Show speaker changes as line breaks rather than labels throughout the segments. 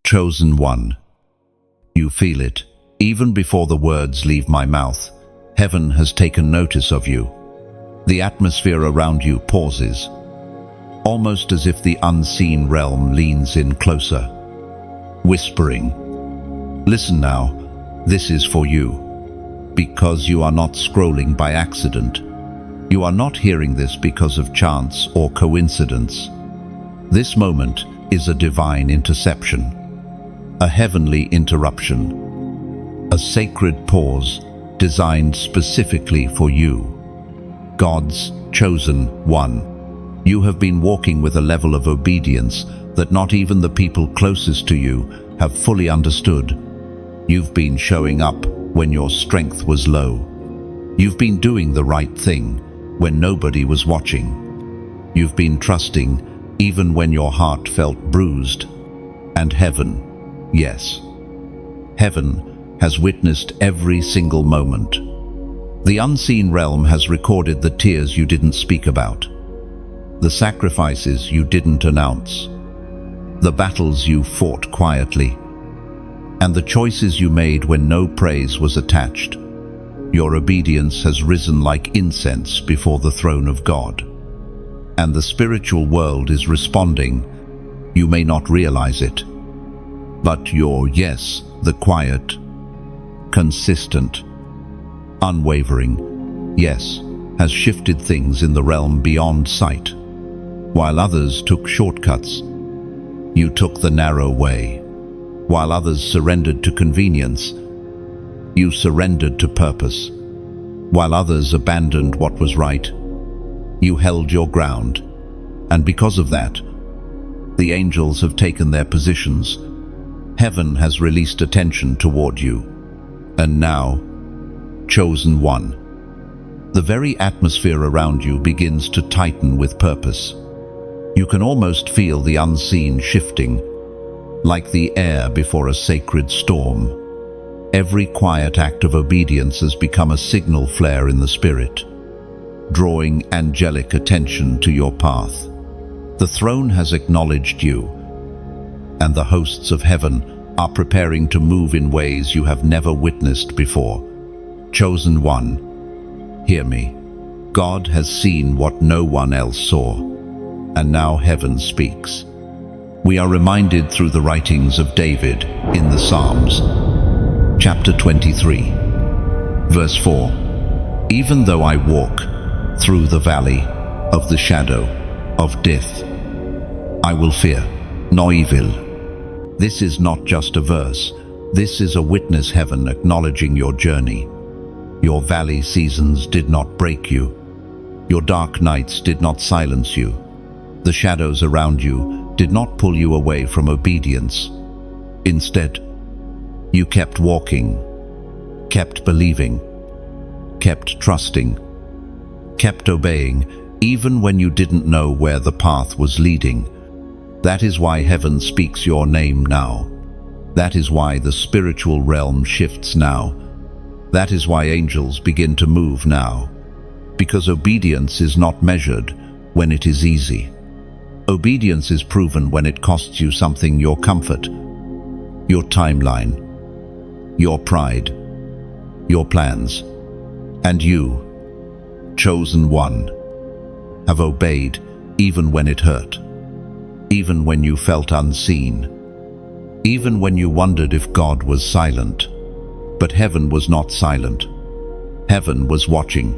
Chosen one. You feel it. Even before the words leave my mouth, heaven has taken notice of you. The atmosphere around you pauses, almost as if the unseen realm leans in closer, whispering, "Listen now, this is for you." Because you are not scrolling by accident. You are not hearing this because of chance or coincidence. This moment is a divine interception, a heavenly interruption, a sacred pause designed specifically for you. God's chosen one. You have been walking with a level of obedience that not even the people closest to you have fully understood. You've been showing up when your strength was low. You've been doing the right thing when nobody was watching. You've been trusting even when your heart felt bruised. And heaven, yes, heaven has witnessed every single moment. The unseen realm has recorded the tears you didn't speak about, the sacrifices you didn't announce, the battles you fought quietly, and the choices you made when no praise was attached. Your obedience has risen like incense before the throne of God. And the spiritual world is responding. You may not realize it, but your yes, the quiet, consistent, unwavering yes, has shifted things in the realm beyond sight. While others took shortcuts, you took the narrow way. While others surrendered to convenience, you surrendered to purpose. While others abandoned what was right, you held your ground. And because of that, the angels have taken their positions. Heaven has released attention toward you. And now, chosen one. The very atmosphere around you begins to tighten with purpose. You can almost feel the unseen shifting, like the air before a sacred storm. Every quiet act of obedience has become a signal flare in the spirit, drawing angelic attention to your path. The throne has acknowledged you, and the hosts of heaven are preparing to move in ways you have never witnessed before. Chosen one, hear me. God has seen what no one else saw, and now heaven speaks. We are reminded through the writings of David in the Psalms. Chapter 23, verse 4. Even though I walk through the valley of the shadow of death, I will fear no evil. This is not just a verse. This is a witness heaven acknowledging your journey. Your valley seasons did not break you. Your dark nights did not silence you. The shadows around you did not pull you away from obedience. Instead, you kept walking, kept believing, kept trusting, kept obeying, even when you didn't know where the path was leading. That is why heaven speaks your name now. That is why the spiritual realm shifts now. That is why angels begin to move now. Because obedience is not measured when it is easy. Obedience is proven when it costs you something: your comfort, your timeline, your pride, your plans. And you, chosen one, have obeyed even when it hurt, even when you felt unseen, even when you wondered if God was silent. But heaven was not silent. Heaven was watching.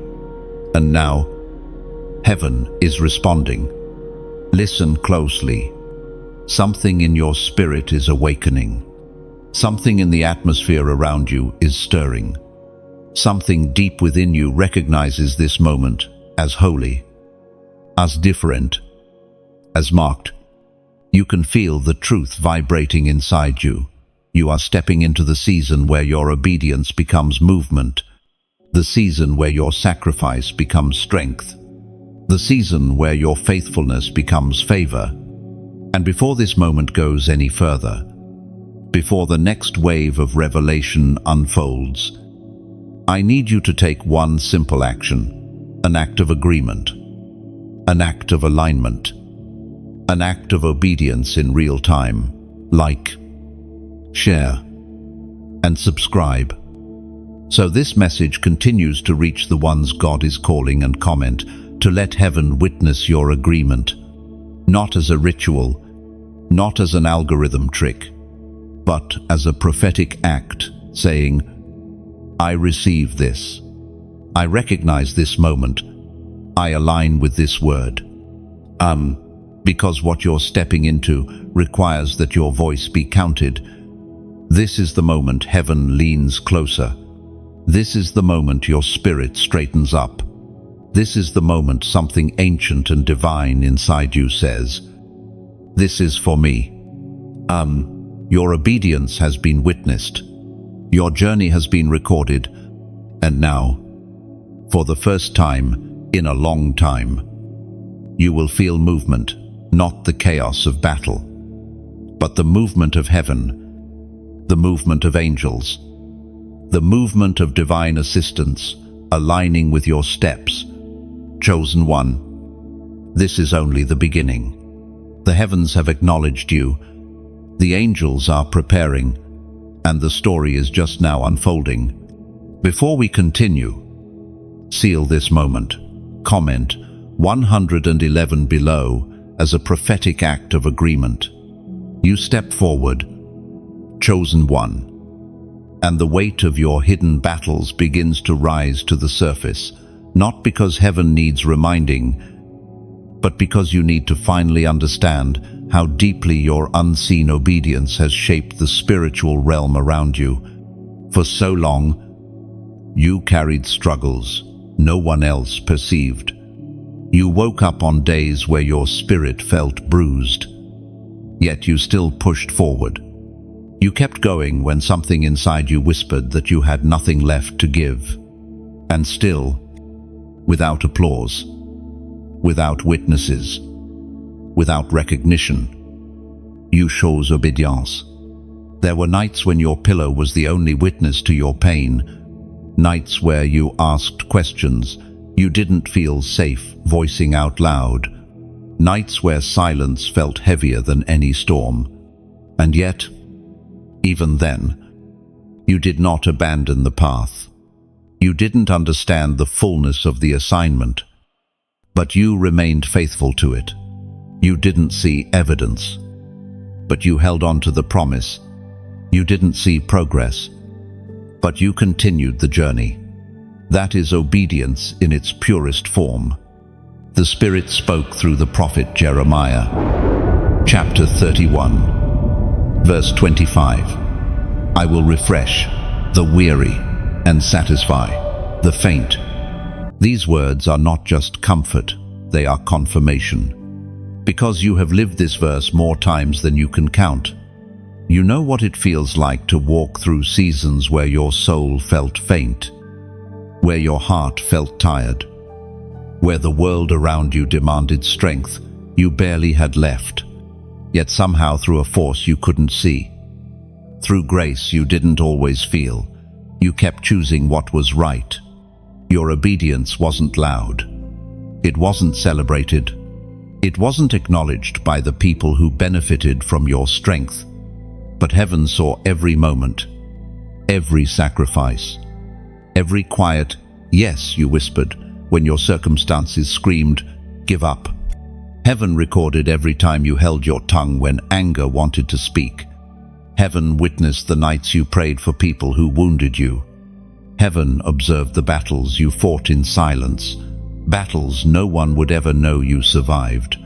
And now, heaven is responding. Listen closely. Something in your spirit is awakening. Something in the atmosphere around you is stirring. Something deep within you recognizes this moment as holy, as different, as marked. You can feel the truth vibrating inside you. You are stepping into the season where your obedience becomes movement, the season where your sacrifice becomes strength, the season where your faithfulness becomes favor. And before this moment goes any further, before the next wave of revelation unfolds, I need you to take one simple action, an act of agreement, an act of alignment, an act of obedience in real time, like share, and subscribe. So this message continues to reach the ones God is calling, and comment to let heaven witness your agreement, not as a ritual, not as an algorithm trick, but as a prophetic act, saying, I receive this. I recognize this moment. I align with this word. Because what you're stepping into requires that your voice be counted. This is the moment heaven leans closer. This is the moment your spirit straightens up. This is the moment something ancient and divine inside you says, this is for me. Your obedience has been witnessed. Your journey has been recorded. And now, for the first time in a long time, you will feel movement, not the chaos of battle, but the movement of heaven, the movement of angels, the movement of divine assistance aligning with your steps. Chosen one, this is only the beginning. The heavens have acknowledged you, the angels are preparing, and the story is just now unfolding. Before we continue, seal this moment. Comment 111 below as a prophetic act of agreement. You step forward, chosen one, and the weight of your hidden battles begins to rise to the surface, not because heaven needs reminding, but because you need to finally understand how deeply your unseen obedience has shaped the spiritual realm around you. For so long, you carried struggles no one else perceived. You woke up on days where your spirit felt bruised, yet you still pushed forward. You kept going when something inside you whispered that you had nothing left to give. And still, without applause, without witnesses, without recognition, you chose obedience. There were nights when your pillow was the only witness to your pain, nights where you asked questions you didn't feel safe voicing out loud, nights where silence felt heavier than any storm. And yet, even then, you did not abandon the path. You didn't understand the fullness of the assignment, but you remained faithful to it. You didn't see evidence, but you held on to the promise. You didn't see progress, but you continued the journey. That is obedience in its purest form. The Spirit spoke through the prophet Jeremiah, chapter 31, verse 25. I will refresh the weary and satisfy the faint. These words are not just comfort, they are confirmation. Because you have lived this verse more times than you can count, you know what it feels like to walk through seasons where your soul felt faint, where your heart felt tired, where the world around you demanded strength you barely had left, yet somehow through a force you couldn't see. Through grace you didn't always feel, you kept choosing what was right. Your obedience wasn't loud. It wasn't celebrated. It wasn't acknowledged by the people who benefited from your strength. But heaven saw every moment, every sacrifice, every quiet yes you whispered when your circumstances screamed, give up. Heaven recorded every time you held your tongue when anger wanted to speak. Heaven witnessed the nights you prayed for people who wounded you. Heaven observed the battles you fought in silence, battles no one would ever know you survived.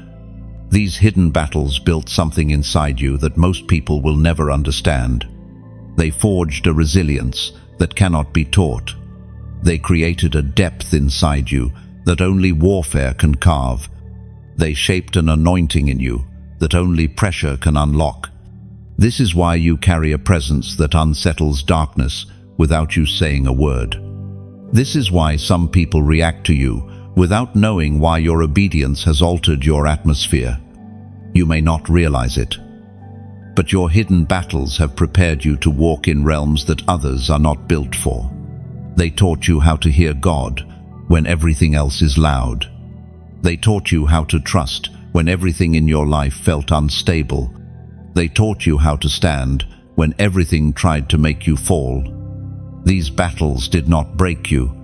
These hidden battles built something inside you that most people will never understand. They forged a resilience that cannot be taught. They created a depth inside you that only warfare can carve. They shaped an anointing in you that only pressure can unlock. This is why you carry a presence that unsettles darkness without you saying a word. This is why some people react to you without knowing why your obedience has altered your atmosphere. You may not realize it, but your hidden battles have prepared you to walk in realms that others are not built for. They taught you how to hear God when everything else is loud. They taught you how to trust when everything in your life felt unstable. They taught you how to stand when everything tried to make you fall. These battles did not break you,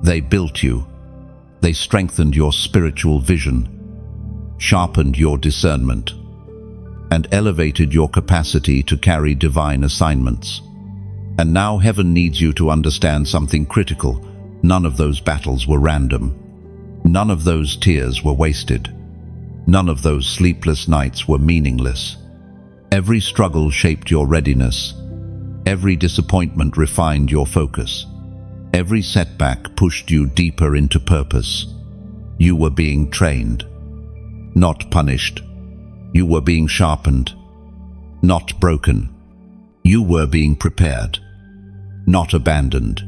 they built you. They strengthened your spiritual vision, sharpened your discernment, and elevated your capacity to carry divine assignments. And now heaven needs you to understand something critical. None of those battles were random. None of those tears were wasted. None of those sleepless nights were meaningless. Every struggle shaped your readiness. Every disappointment refined your focus. Every setback pushed you deeper into purpose. You were being trained, not punished. You were being sharpened, not broken. You were being prepared, not abandoned.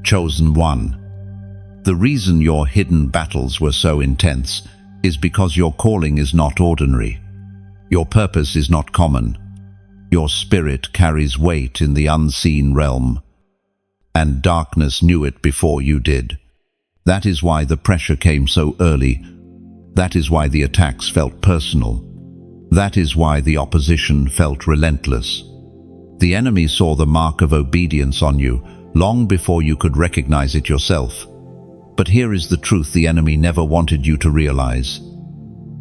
Chosen one. The reason your hidden battles were so intense is because your calling is not ordinary. Your purpose is not common. Your spirit carries weight in the unseen realm, and darkness knew it before you did. That is why the pressure came so early. That is why the attacks felt personal. That is why the opposition felt relentless. The enemy saw the mark of obedience on you long before you could recognize it yourself. But here is the truth the enemy never wanted you to realize.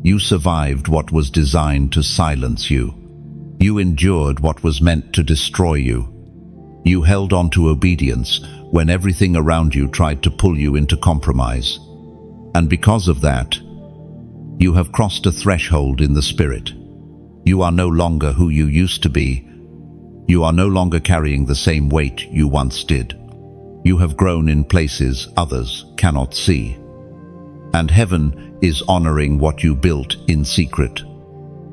You survived what was designed to silence you. You endured what was meant to destroy you. You held on to obedience when everything around you tried to pull you into compromise. And because of that, you have crossed a threshold in the spirit. You are no longer who you used to be. You are no longer carrying the same weight you once did. You have grown in places others cannot see. And heaven is honoring what you built in secret.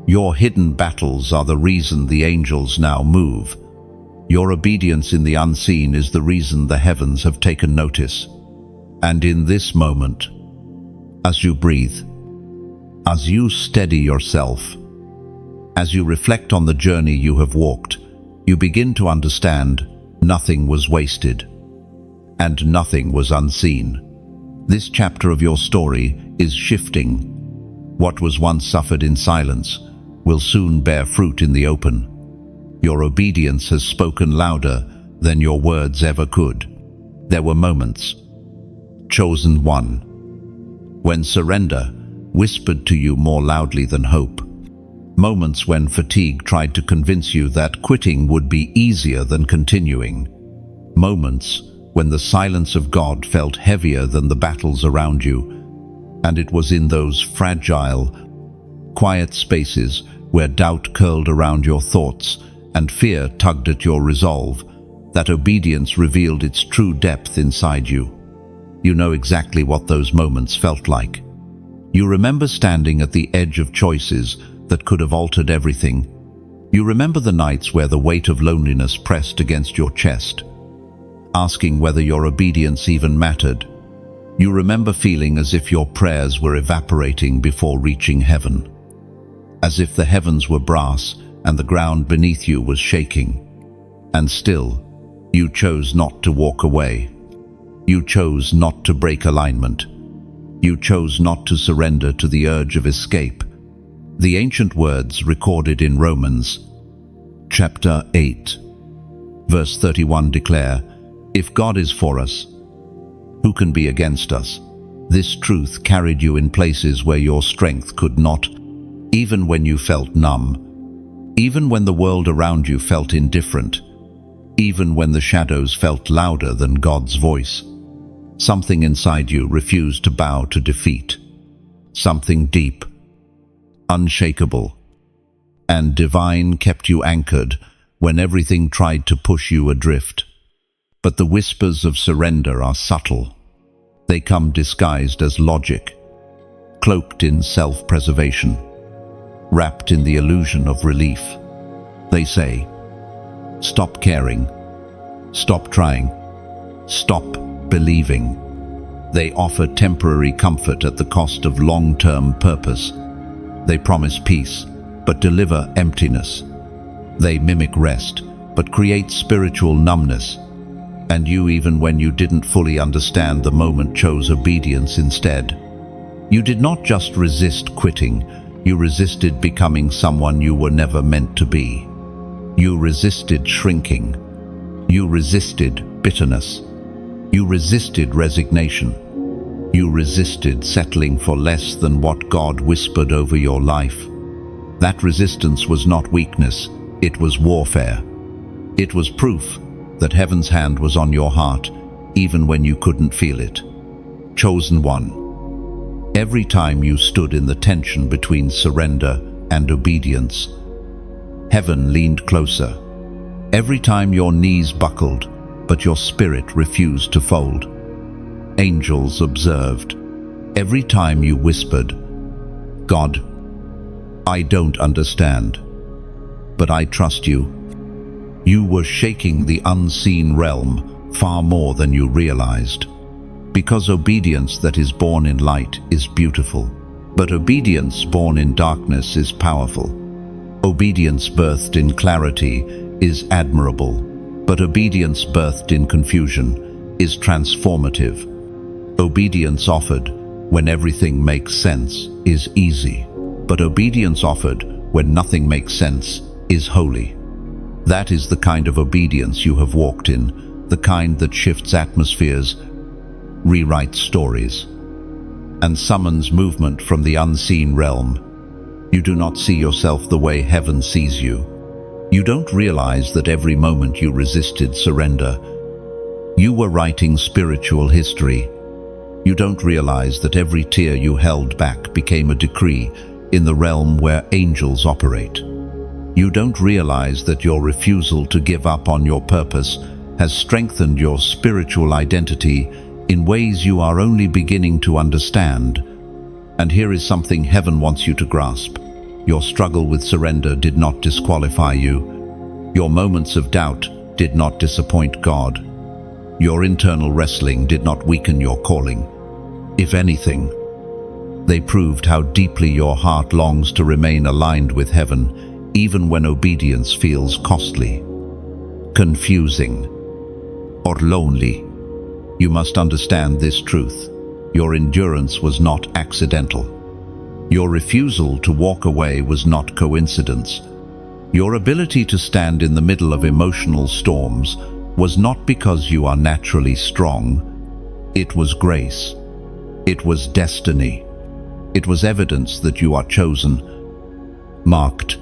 Your hidden battles are the reason the angels now move. Your obedience in the unseen is the reason the heavens have taken notice. And in this moment, as you breathe, as you steady yourself, as you reflect on the journey you have walked, you begin to understand nothing was wasted and nothing was unseen. This chapter of your story is shifting. What was once suffered in silence will soon bear fruit in the open. Your obedience has spoken louder than your words ever could. There were moments, chosen one, when surrender whispered to you more loudly than hope. Moments when fatigue tried to convince you that quitting would be easier than continuing. Moments when the silence of God felt heavier than the battles around you. And it was in those fragile, quiet spaces where doubt curled around your thoughts and fear tugged at your resolve that obedience revealed its true depth inside you. You know exactly what those moments felt like. You remember standing at the edge of choices that could have altered everything. You remember the nights where the weight of loneliness pressed against your chest, asking whether your obedience even mattered. You remember feeling as if your prayers were evaporating before reaching heaven, as if the heavens were brass and the ground beneath you was shaking. And still, you chose not to walk away. You chose not to break alignment. You chose not to surrender to the urge of escape. The ancient words recorded in Romans, chapter 8, verse 31 declare, "If God is for us, who can be against us?" This truth carried you in places where your strength could not, even when you felt numb, even when the world around you felt indifferent, even when the shadows felt louder than God's voice. Something inside you refused to bow to defeat. Something deep, unshakable, and divine kept you anchored when everything tried to push you adrift. But the whispers of surrender are subtle. They come disguised as logic, cloaked in self-preservation, wrapped in the illusion of relief. They say, "Stop caring, stop trying, stop believing." They offer temporary comfort at the cost of long-term purpose. They promise peace, but deliver emptiness. They mimic rest, but create spiritual numbness. And you, even when you didn't fully understand the moment, chose obedience instead. You did not just resist quitting, you resisted becoming someone you were never meant to be. You resisted shrinking. You resisted bitterness. You resisted resignation. You resisted settling for less than what God whispered over your life. That resistance was not weakness, it was warfare. It was proof that heaven's hand was on your heart, even when you couldn't feel it. Chosen one. Every time you stood in the tension between surrender and obedience, heaven leaned closer. Every time your knees buckled, but your spirit refused to fold, angels observed. Every time you whispered, God, I don't understand, but I trust you. You were shaking the unseen realm far more than you realized. Because obedience that is born in light is beautiful, but obedience born in darkness is powerful. Obedience birthed in clarity is admirable, but obedience birthed in confusion is transformative. Obedience offered when everything makes sense is easy, but obedience offered when nothing makes sense is holy. That is the kind of obedience you have walked in, the kind that shifts atmospheres, rewrites stories, and summons movement from the unseen realm. You do not see yourself the way heaven sees you. You don't realize that every moment you resisted surrender, you were writing spiritual history. You don't realize that every tear you held back became a decree in the realm where angels operate. You don't realize that your refusal to give up on your purpose has strengthened your spiritual identity in ways you are only beginning to understand. And here is something heaven wants you to grasp. Your struggle with surrender did not disqualify you. Your moments of doubt did not disappoint God. Your internal wrestling did not weaken your calling. If anything, they proved how deeply your heart longs to remain aligned with heaven, even when obedience feels costly, confusing, or lonely. You must understand this truth. Your endurance was not accidental. Your refusal to walk away was not coincidence. Your ability to stand in the middle of emotional storms was not because you are naturally strong. It was grace. It was destiny. It was evidence that you are chosen, marked,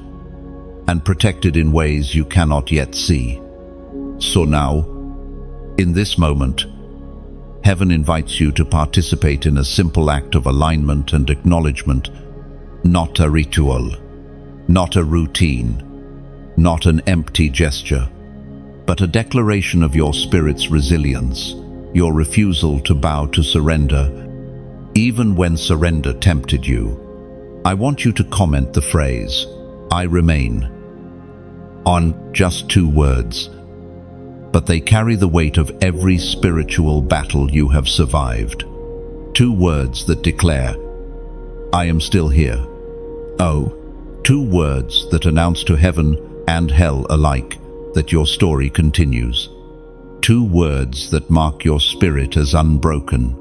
and protected in ways you cannot yet see. So now, in this moment, heaven invites you to participate in a simple act of alignment and acknowledgement, not a ritual, not a routine, not an empty gesture, but a declaration of your spirit's resilience, your refusal to bow to surrender, even when surrender tempted you. I want you to comment the phrase, I remain, on just 2 words, but they carry the weight of every spiritual battle you have survived. 2 words that declare, I am still here. Oh, 2 words that announce to heaven and hell alike that your story continues. 2 words that mark your spirit as unbroken,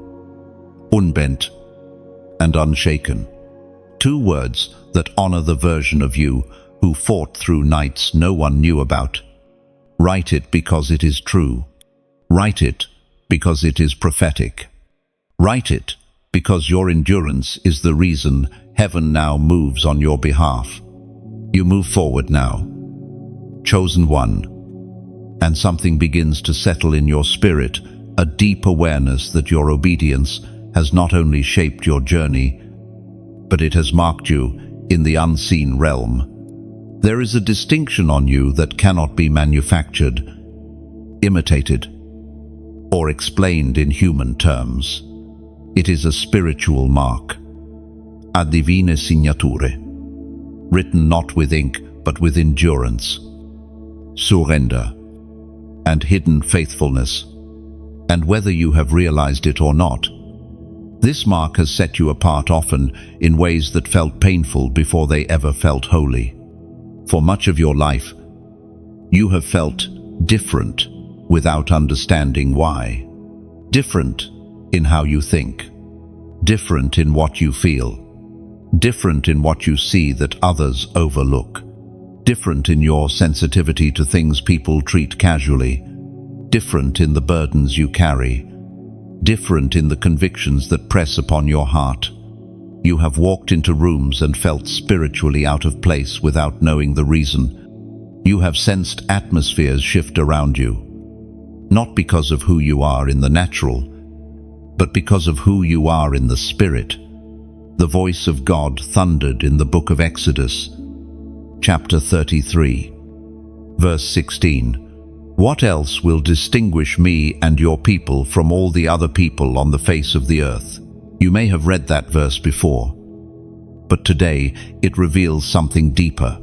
unbent, and unshaken. 2 words that honor the version of you who fought through nights no one knew about. Write it because it is true. Write it because it is prophetic. Write it because your endurance is the reason heaven now moves on your behalf. You move forward now, chosen one, and something begins to settle in your spirit, a deep awareness that your obedience has not only shaped your journey, but it has marked you in the unseen realm. There is a distinction on you that cannot be manufactured, imitated, or explained in human terms. It is a spiritual mark, a divine signature, written not with ink but with endurance, surrender, and hidden faithfulness. And whether you have realized it or not, this mark has set you apart often in ways that felt painful before they ever felt holy. For much of your life, you have felt different without understanding why. Different in how you think, different in what you feel, different in what you see that others overlook. different in your sensitivity to things people treat casually, different in the burdens you carry, different in the convictions that press upon your heart. You have walked into rooms and felt spiritually out of place without knowing the reason. You have sensed atmospheres shift around you, not because of who you are in the natural, but because of who you are in the spirit. The voice of God thundered in the book of Exodus, chapter 33, verse 16. What else will distinguish me and your people from all the other people on the face of the earth? You may have read that verse before, but today it reveals something deeper.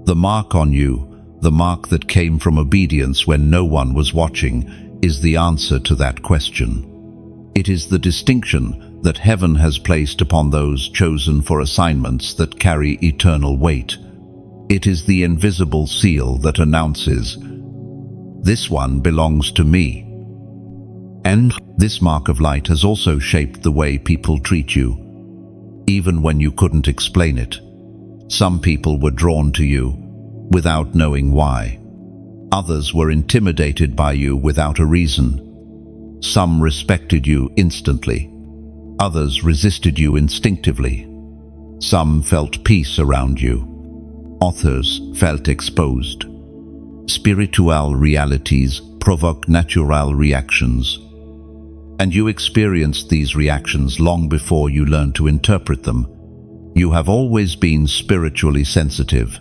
The mark on you, the mark that came from obedience when no one was watching, is the answer to that question. It is the distinction that heaven has placed upon those chosen for assignments that carry eternal weight. It is the invisible seal that announces, "This one belongs to me." And this mark of light has also shaped the way people treat you, even when you couldn't explain it. Some people were drawn to you without knowing why. Others were intimidated by you without a reason. Some respected you instantly. Others resisted you instinctively. Some felt peace around you. Others felt exposed. Spiritual realities provoke natural reactions, and you experienced these reactions long before you learned to interpret them. You have always been spiritually sensitive.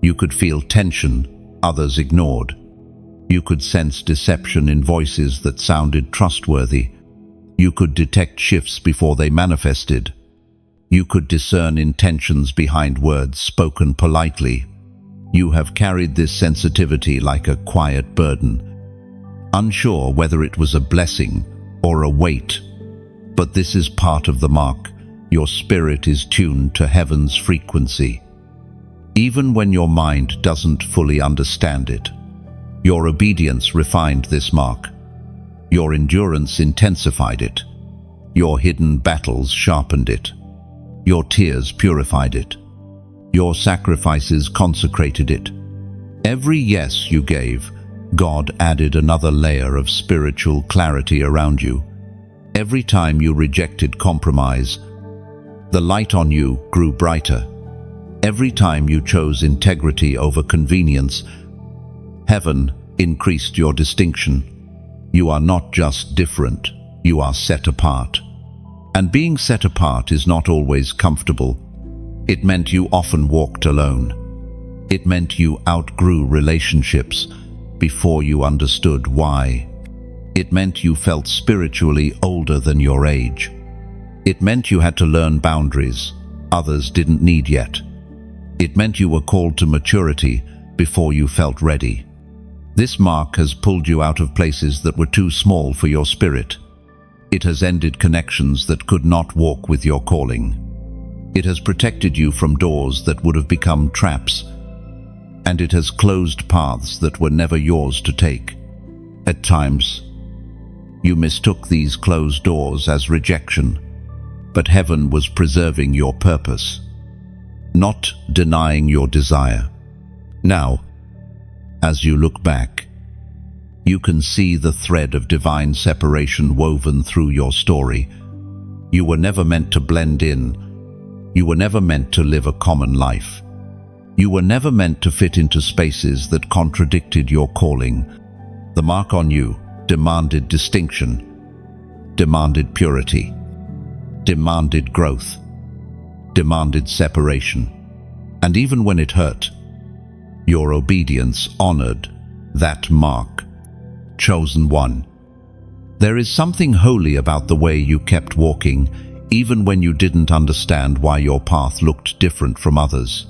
You could feel tension others ignored. You could sense deception in voices that sounded trustworthy. You could detect shifts before they manifested. You could discern intentions behind words spoken politely. You have carried this sensitivity like a quiet burden, unsure whether it was a blessing or a weight. But this is part of the mark. Your spirit is tuned to heaven's frequency. Even when your mind doesn't fully understand it, your obedience refined this mark. Your endurance intensified it. Your hidden battles sharpened it. Your tears purified it. Your sacrifices consecrated it. Every yes you gave, God added another layer of spiritual clarity around you. Every time you rejected compromise, the light on you grew brighter. Every time you chose integrity over convenience, heaven increased your distinction. You are not just different, you are set apart. And being set apart is not always comfortable. It meant you often walked alone. It meant you outgrew relationships before you understood why. It meant you felt spiritually older than your age. It meant you had to learn boundaries others didn't need yet. It meant you were called to maturity before you felt ready. This mark has pulled you out of places that were too small for your spirit. It has ended connections that could not walk with your calling. It has protected you from doors that would have become traps, and it has closed paths that were never yours to take. At times, you mistook these closed doors as rejection, but heaven was preserving your purpose, not denying your desire. Now, as you look back, you can see the thread of divine separation woven through your story. You were never meant to blend in. You were never meant to live a common life. You were never meant to fit into spaces that contradicted your calling. The mark on you demanded distinction, demanded purity, demanded growth, demanded separation. And even when it hurt, your obedience honored that mark. Chosen one. There is something holy about the way you kept walking, even when you didn't understand why your path looked different from others.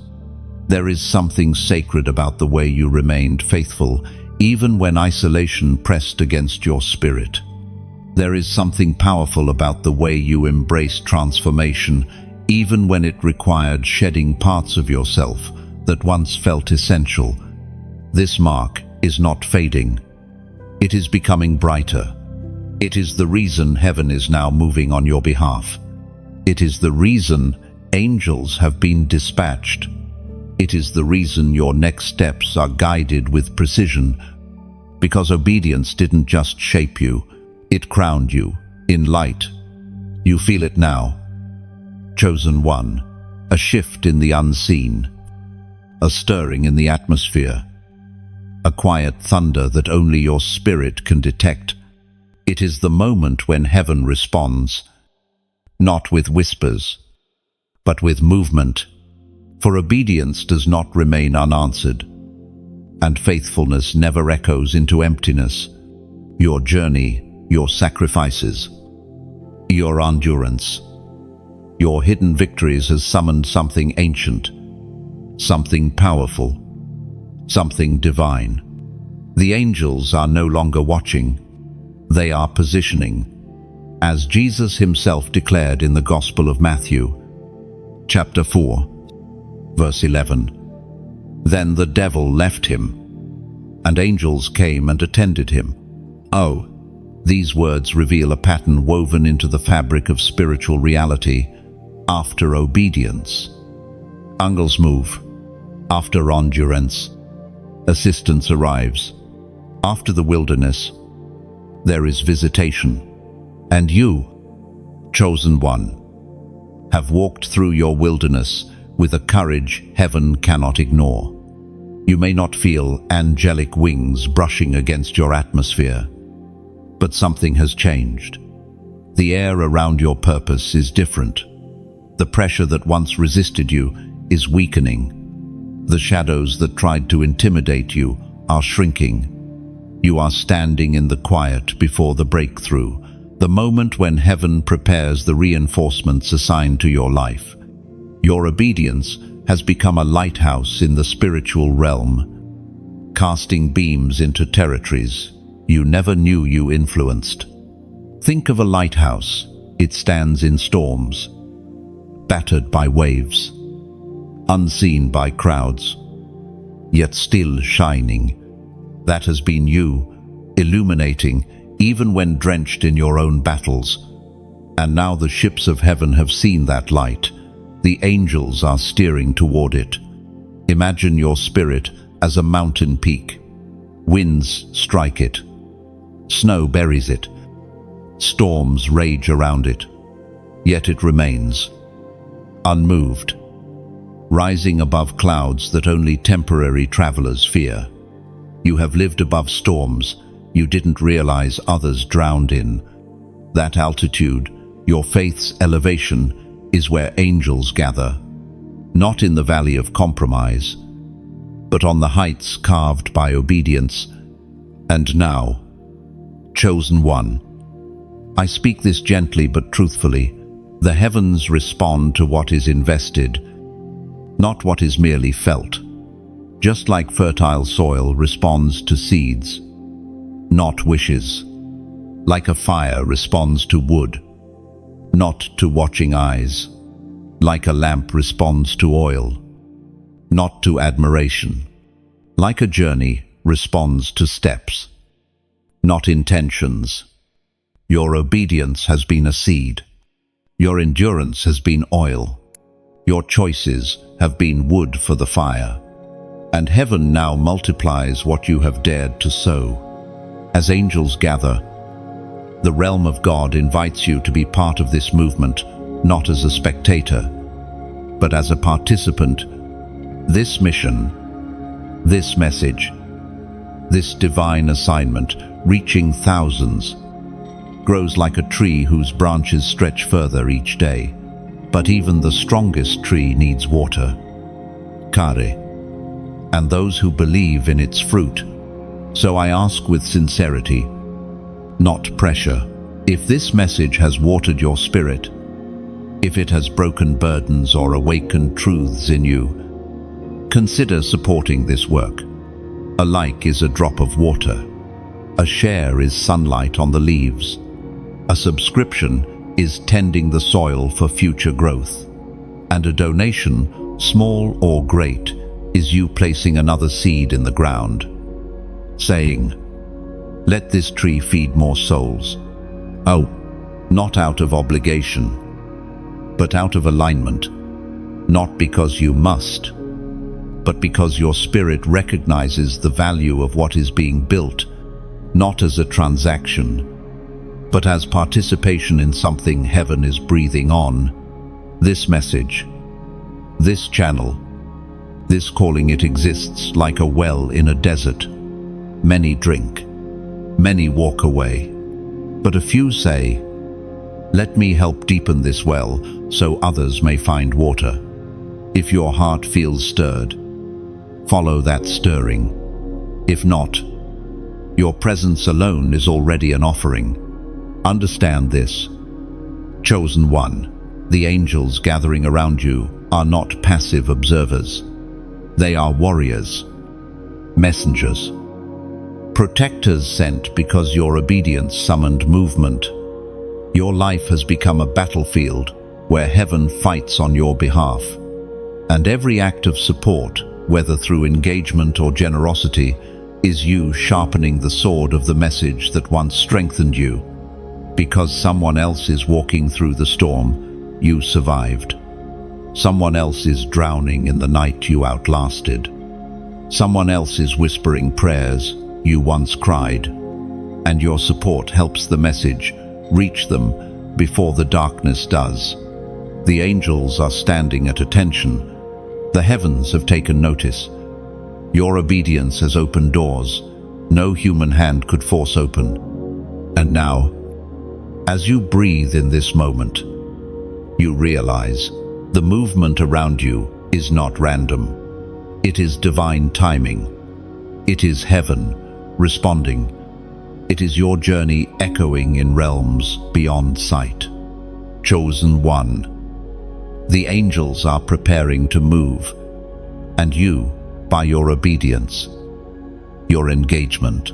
There is something sacred about the way you remained faithful, even when isolation pressed against your spirit. There is something powerful about the way you embraced transformation, even when it required shedding parts of yourself that once felt essential. This mark is not fading. It is becoming brighter. It is the reason heaven is now moving on your behalf. It is the reason angels have been dispatched. It is the reason your next steps are guided with precision, because obedience didn't just shape you, it crowned you in light. You feel it now. Chosen one, a shift in the unseen, a stirring in the atmosphere, a quiet thunder that only your spirit can detect. It is the moment when heaven responds, not with whispers, but with movement. For obedience does not remain unanswered, and faithfulness never echoes into emptiness. Your journey, your sacrifices, your endurance, your hidden victories has summoned something ancient, something powerful, something divine. The angels are no longer watching, they are positioning, as Jesus himself declared in the Gospel of Matthew, chapter 4, verse 11. Then the devil left him, and angels came and attended him. Oh, these words reveal a pattern woven into the fabric of spiritual reality. After obedience, angels move. After endurance, assistance arrives. After the wilderness, there is visitation. And you, chosen one, have walked through your wilderness with a courage heaven cannot ignore. You may not feel angelic wings brushing against your atmosphere, but something has changed. The air around your purpose is different. The pressure that once resisted you is weakening. The shadows that tried to intimidate you are shrinking. You are standing in the quiet before the breakthrough, the moment when heaven prepares the reinforcements assigned to your life. Your obedience has become a lighthouse in the spiritual realm, casting beams into territories you never knew you influenced. Think of a lighthouse. It stands in storms, battered by waves, unseen by crowds, yet still shining. That has been you, illuminating even when drenched in your own battles. And now the ships of heaven have seen that light. The angels are steering toward it. Imagine your spirit as a mountain peak. Winds strike it. Snow buries it. Storms rage around it. Yet it remains, unmoved, rising above clouds that only temporary travelers fear. You have lived above storms you didn't realize others drowned in. That altitude, your faith's elevation, is where angels gather, not in the valley of compromise, but on the heights carved by obedience. And now, chosen one, I speak this gently but truthfully. The heavens respond to what is invested, not what is merely felt. Just like fertile soil responds to seeds, not wishes. Like a fire responds to wood, not to watching eyes. Like a lamp responds to oil, not to admiration. Like a journey responds to steps, not intentions. Your obedience has been a seed. Your endurance has been oil. Your choices have been wood for the fire. And heaven now multiplies what you have dared to sow. As angels gather, the realm of God invites you to be part of this movement, not as a spectator, but as a participant. This mission, this message, this divine assignment, reaching thousands, grows like a tree whose branches stretch further each day. But even the strongest tree needs water, kare, and those who believe in its fruit. So I ask with sincerity, not pressure, if this message has watered your spirit, if it has broken burdens or awakened truths in you, consider supporting this work. A like is a drop of water. A share is sunlight on the leaves. A subscription is tending the soil for future growth. And a donation, small or great, is you placing another seed in the ground, saying, "Let this tree feed more souls." Oh, not out of obligation, but out of alignment. Not because you must, but because your spirit recognizes the value of what is being built, not as a transaction, but as participation in something heaven is breathing on. This message, this channel, this calling, it exists like a well in a desert. Many drink, many walk away, but a few say, "Let me help deepen this well so others may find water." If your heart feels stirred, follow that stirring. If not, your presence alone is already an offering. Understand this. Chosen one, the angels gathering around you are not passive observers. They are warriors, messengers, protectors sent because your obedience summoned movement. Your life has become a battlefield where heaven fights on your behalf. And every act of support, whether through engagement or generosity, is you sharpening the sword of the message that once strengthened you. Because someone else is walking through the storm, you survived. Someone else is drowning in the night, you outlasted. Someone else is whispering prayers you once cried. And your support helps the message reach them before the darkness does. The angels are standing at attention. The heavens have taken notice. Your obedience has opened doors no human hand could force open. And now, as you breathe in this moment, you realize the movement around you is not random. It is divine timing. It is heaven responding. It is your journey echoing in realms beyond sight. Chosen one, the angels are preparing to move, and you, by your obedience, your engagement,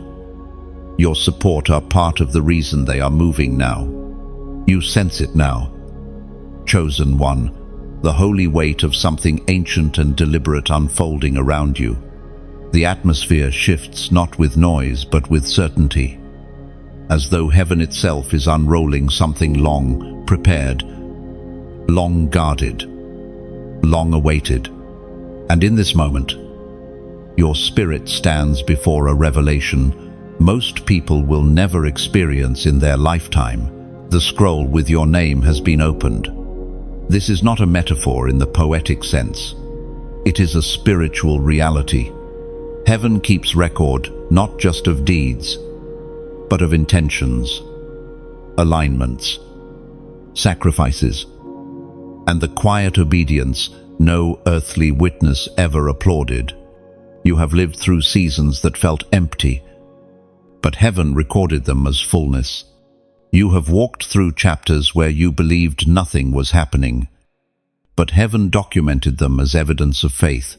your support are part of the reason they are moving now. You sense it now. Chosen one, the holy weight of something ancient and deliberate unfolding around you. The atmosphere shifts not with noise but with certainty, as though heaven itself is unrolling something long prepared, long guarded, long awaited. And in this moment, your spirit stands before a revelation most people will never experience in their lifetime. The scroll with your name has been opened. This is not a metaphor in the poetic sense. It is a spiritual reality. Heaven keeps record not just of deeds, but of intentions, alignments, sacrifices, and the quiet obedience no earthly witness ever applauded. You have lived through seasons that felt empty, but heaven recorded them as fullness. You have walked through chapters where you believed nothing was happening, but heaven documented them as evidence of faith.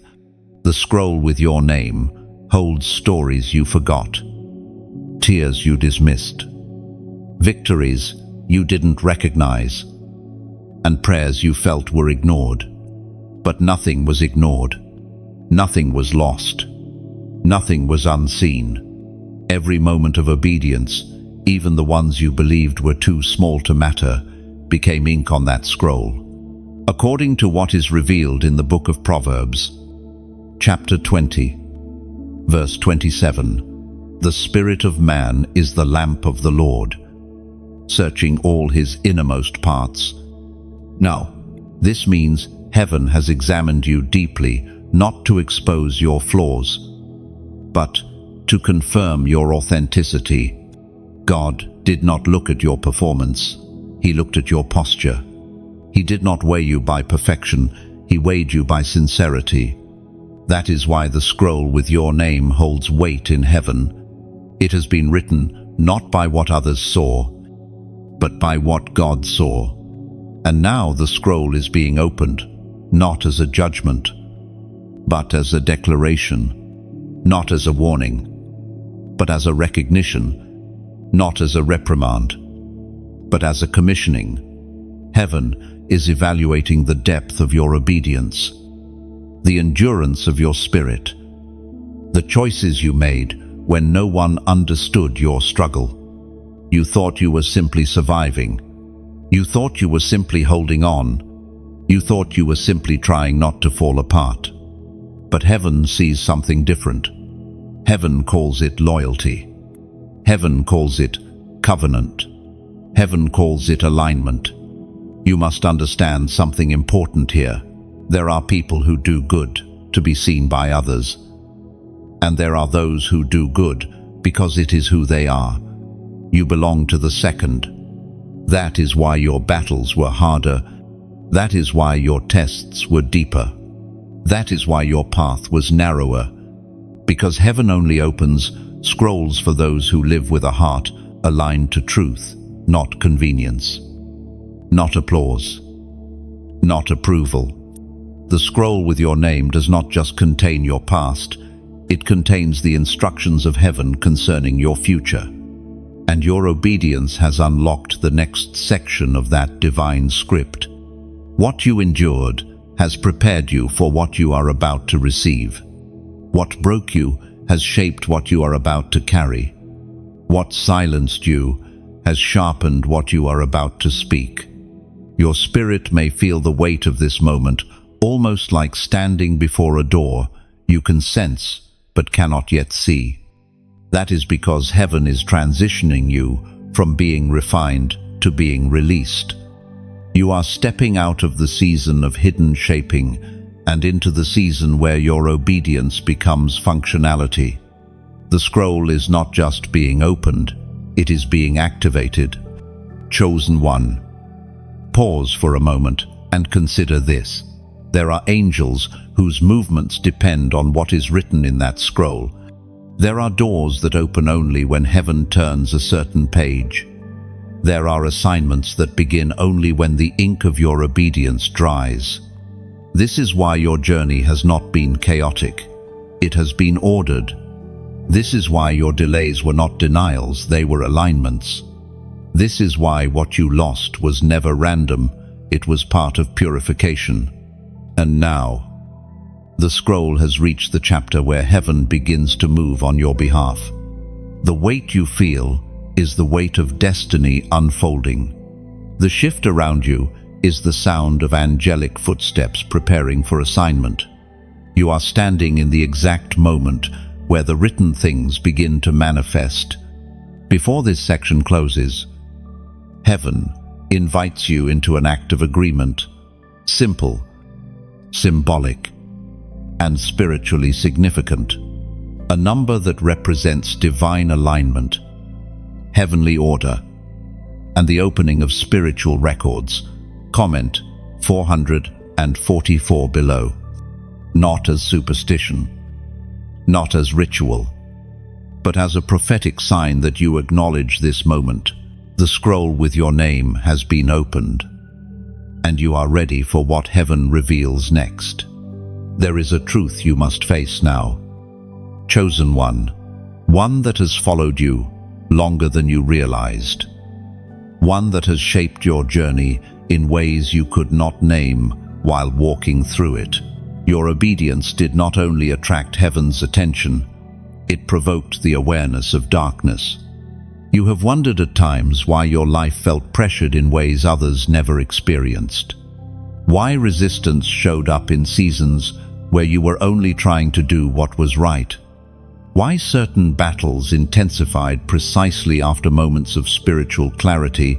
The scroll with your name holds stories you forgot, tears you dismissed, victories you didn't recognize, and prayers you felt were ignored. But nothing was ignored. Nothing was lost. Nothing was unseen. Every moment of obedience, even the ones you believed were too small to matter, became ink on that scroll. According to what is revealed in the book of Proverbs, chapter 20, verse 27, the spirit of man is the lamp of the Lord, searching all his innermost parts. Now, this means heaven has examined you deeply, not to expose your flaws, but to confirm your authenticity. God did not look at your performance. He looked at your posture. He did not weigh you by perfection. He weighed you by sincerity. That is why the scroll with your name holds weight in heaven. It has been written not by what others saw, but by what God saw. And now the scroll is being opened, not as a judgment, but as a declaration, not as a warning, but as a recognition, not as a reprimand, but as a commissioning. Heaven is evaluating the depth of your obedience, the endurance of your spirit, the choices you made when no one understood your struggle. You thought you were simply surviving. You thought you were simply holding on. You thought you were simply trying not to fall apart. But heaven sees something different. Heaven calls it loyalty. Heaven calls it covenant. Heaven calls it alignment. You must understand something important here. There are people who do good to be seen by others. And there are those who do good because it is who they are. You belong to the second. That is why your battles were harder. That is why your tests were deeper. That is why your path was narrower. Because heaven only opens scrolls for those who live with a heart aligned to truth, not convenience, not applause, not approval. The scroll with your name does not just contain your past, it contains the instructions of heaven concerning your future. And your obedience has unlocked the next section of that divine script. What you endured has prepared you for what you are about to receive. What broke you has shaped what you are about to carry. What silenced you has sharpened what you are about to speak. Your spirit may feel the weight of this moment, almost like standing before a door you can sense but cannot yet see. That is because heaven is transitioning you from being refined to being released. You are stepping out of the season of hidden shaping and into the season where your obedience becomes functionality. The scroll is not just being opened, it is being activated. Chosen one. Pause for a moment and consider this. There are angels whose movements depend on what is written in that scroll. There are doors that open only when heaven turns a certain page. There are assignments that begin only when the ink of your obedience dries. This is why your journey has not been chaotic. It has been ordered. This is why your delays were not denials, they were alignments. This is why what you lost was never random, it was part of purification. And now, the scroll has reached the chapter where heaven begins to move on your behalf. The weight you feel is the weight of destiny unfolding. The shift around you is the sound of angelic footsteps preparing for assignment. You are standing in the exact moment where the written things begin to manifest. Before this section closes, heaven invites you into an act of agreement, simple, symbolic, and spiritually significant, a number that represents divine alignment, heavenly order, and the opening of spiritual records. Comment 444 below. Not as superstition, not as ritual, but as a prophetic sign that you acknowledge this moment. The scroll with your name has been opened, and you are ready for what heaven reveals next. There is a truth you must face now. Chosen one that has followed you longer than you realized. One that has shaped your journey in ways you could not name while walking through it. Your obedience did not only attract heaven's attention, it provoked the awareness of darkness. You have wondered at times why your life felt pressured in ways others never experienced. Why resistance showed up in seasons where you were only trying to do what was right. Why certain battles intensified precisely after moments of spiritual clarity.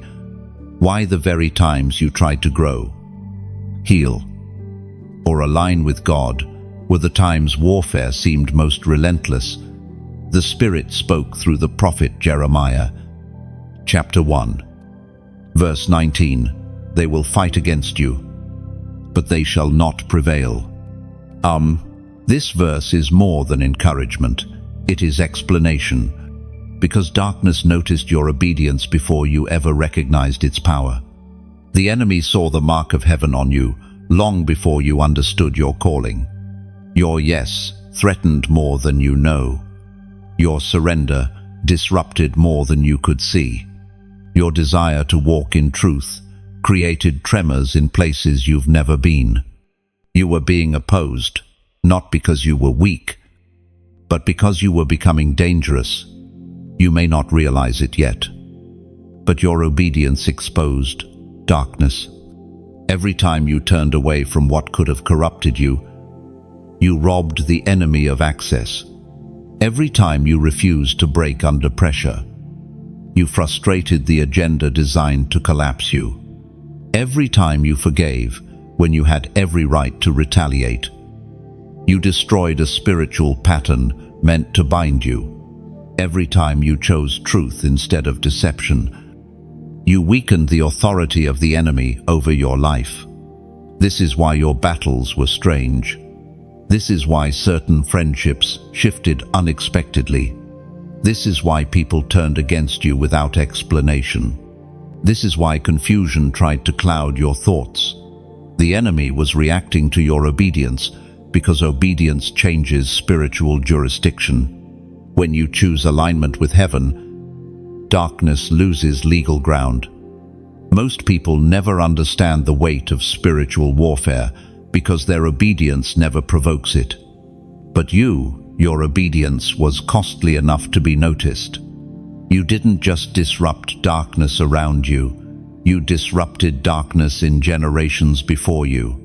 Why the very times you tried to grow, heal, or align with God were the times warfare seemed most relentless. The Spirit spoke through the prophet Jeremiah. Chapter 1, verse 19, They will fight against you, but they shall not prevail. This verse is more than encouragement, it is explanation. Because darkness noticed your obedience before you ever recognized its power. The enemy saw the mark of heaven on you long before you understood your calling. Your yes threatened more than you know. Your surrender disrupted more than you could see. Your desire to walk in truth created tremors in places you've never been. You were being opposed, not because you were weak, but because you were becoming dangerous. You may not realize it yet, but your obedience exposed darkness. Every time you turned away from what could have corrupted you, you robbed the enemy of access. Every time you refused to break under pressure, you frustrated the agenda designed to collapse you. Every time you forgave when you had every right to retaliate, you destroyed a spiritual pattern meant to bind you. Every time you chose truth instead of deception, you weakened the authority of the enemy over your life. This is why your battles were strange. This is why certain friendships shifted unexpectedly. This is why people turned against you without explanation. This is why confusion tried to cloud your thoughts. The enemy was reacting to your obedience because obedience changes spiritual jurisdiction. When you choose alignment with heaven, darkness loses legal ground. Most people never understand the weight of spiritual warfare because their obedience never provokes it. But your obedience was costly enough to be noticed. You didn't just disrupt darkness around you, you disrupted darkness in generations before you.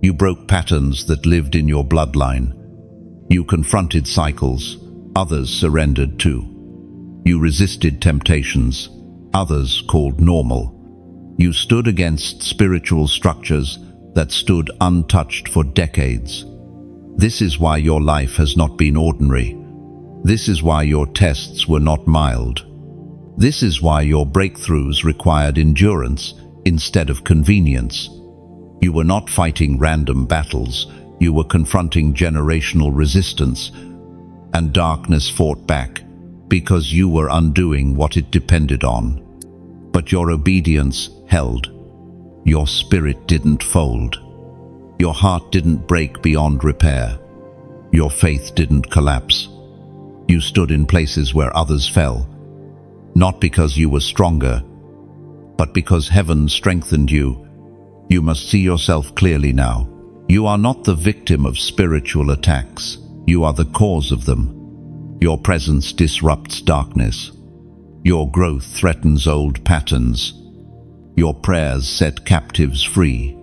You broke patterns that lived in your bloodline. You confronted cycles others surrendered to. You resisted temptations others called normal. You stood against spiritual structures that stood untouched for decades. This is why your life has not been ordinary. This is why your tests were not mild. This is why your breakthroughs required endurance instead of convenience. You were not fighting random battles, you were confronting generational resistance, and darkness fought back because you were undoing what it depended on. But your obedience held. Your spirit didn't fold. Your heart didn't break beyond repair. Your faith didn't collapse. You stood in places where others fell, not because you were stronger, but because heaven strengthened you. You must see yourself clearly now. You are not the victim of spiritual attacks. You are the cause of them. Your presence disrupts darkness. Your growth threatens old patterns. Your prayers set captives free.